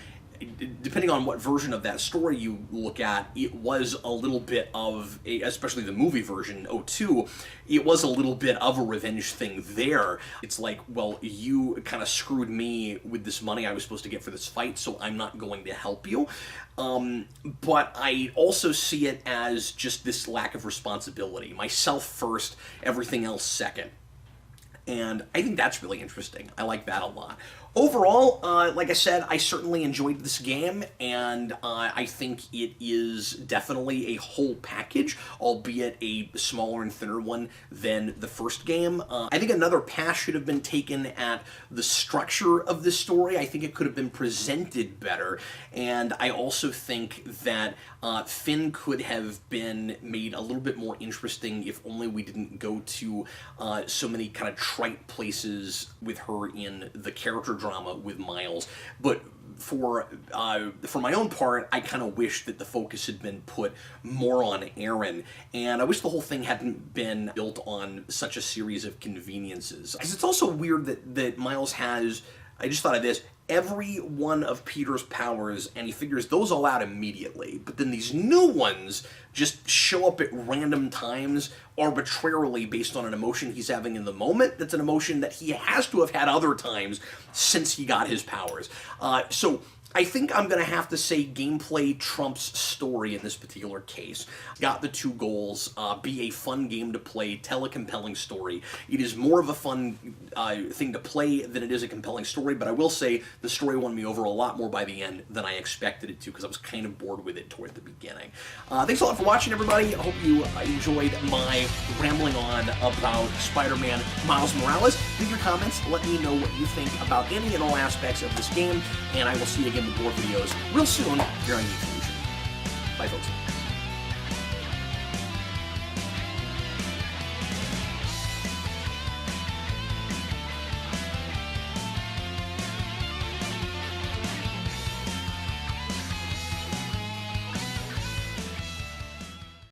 depending on what version of that story you look at, it was a little bit of, especially the movie version, 02, it was a little bit of a revenge thing there. It's like, well, you kind of screwed me with this money I was supposed to get for this fight, so I'm not going to help you. But I also see it as just this lack of responsibility. Myself first, everything else second. And I think that's really interesting. I like that a lot. Overall, like I said, I certainly enjoyed this game, and I think it is definitely a whole package, albeit a smaller and thinner one than the first game. I think another pass should have been taken at the structure of this story. I think it could have been presented better, and I also think that Finn could have been made a little bit more interesting if only we didn't go to so many kind of trite places with her in the character drama with Miles. But for my own part, I kind of wish that the focus had been put more on Aaron, and I wish the whole thing hadn't been built on such a series of conveniences. Because it's also weird that Miles has, I just thought of this, every one of Peter's powers, and he figures those all out immediately. But then these new ones just show up at random times, arbitrarily based on an emotion he's having in the moment. That's an emotion that he has to have had other times since he got his powers. So I think I'm going to have to say gameplay trumps story in this particular case. Got the two goals, be a fun game to play, tell a compelling story. It is more of a fun thing to play than it is a compelling story, but I will say the story won me over a lot more by the end than I expected it to, because I was kind of bored with it toward the beginning. Thanks a lot for watching, everybody. I hope you enjoyed my rambling on about Spider-Man Miles Morales. Leave your comments, let me know what you think about any and all aspects of this game, and I will see you again with more videos real soon here on YouTube. Bye, folks.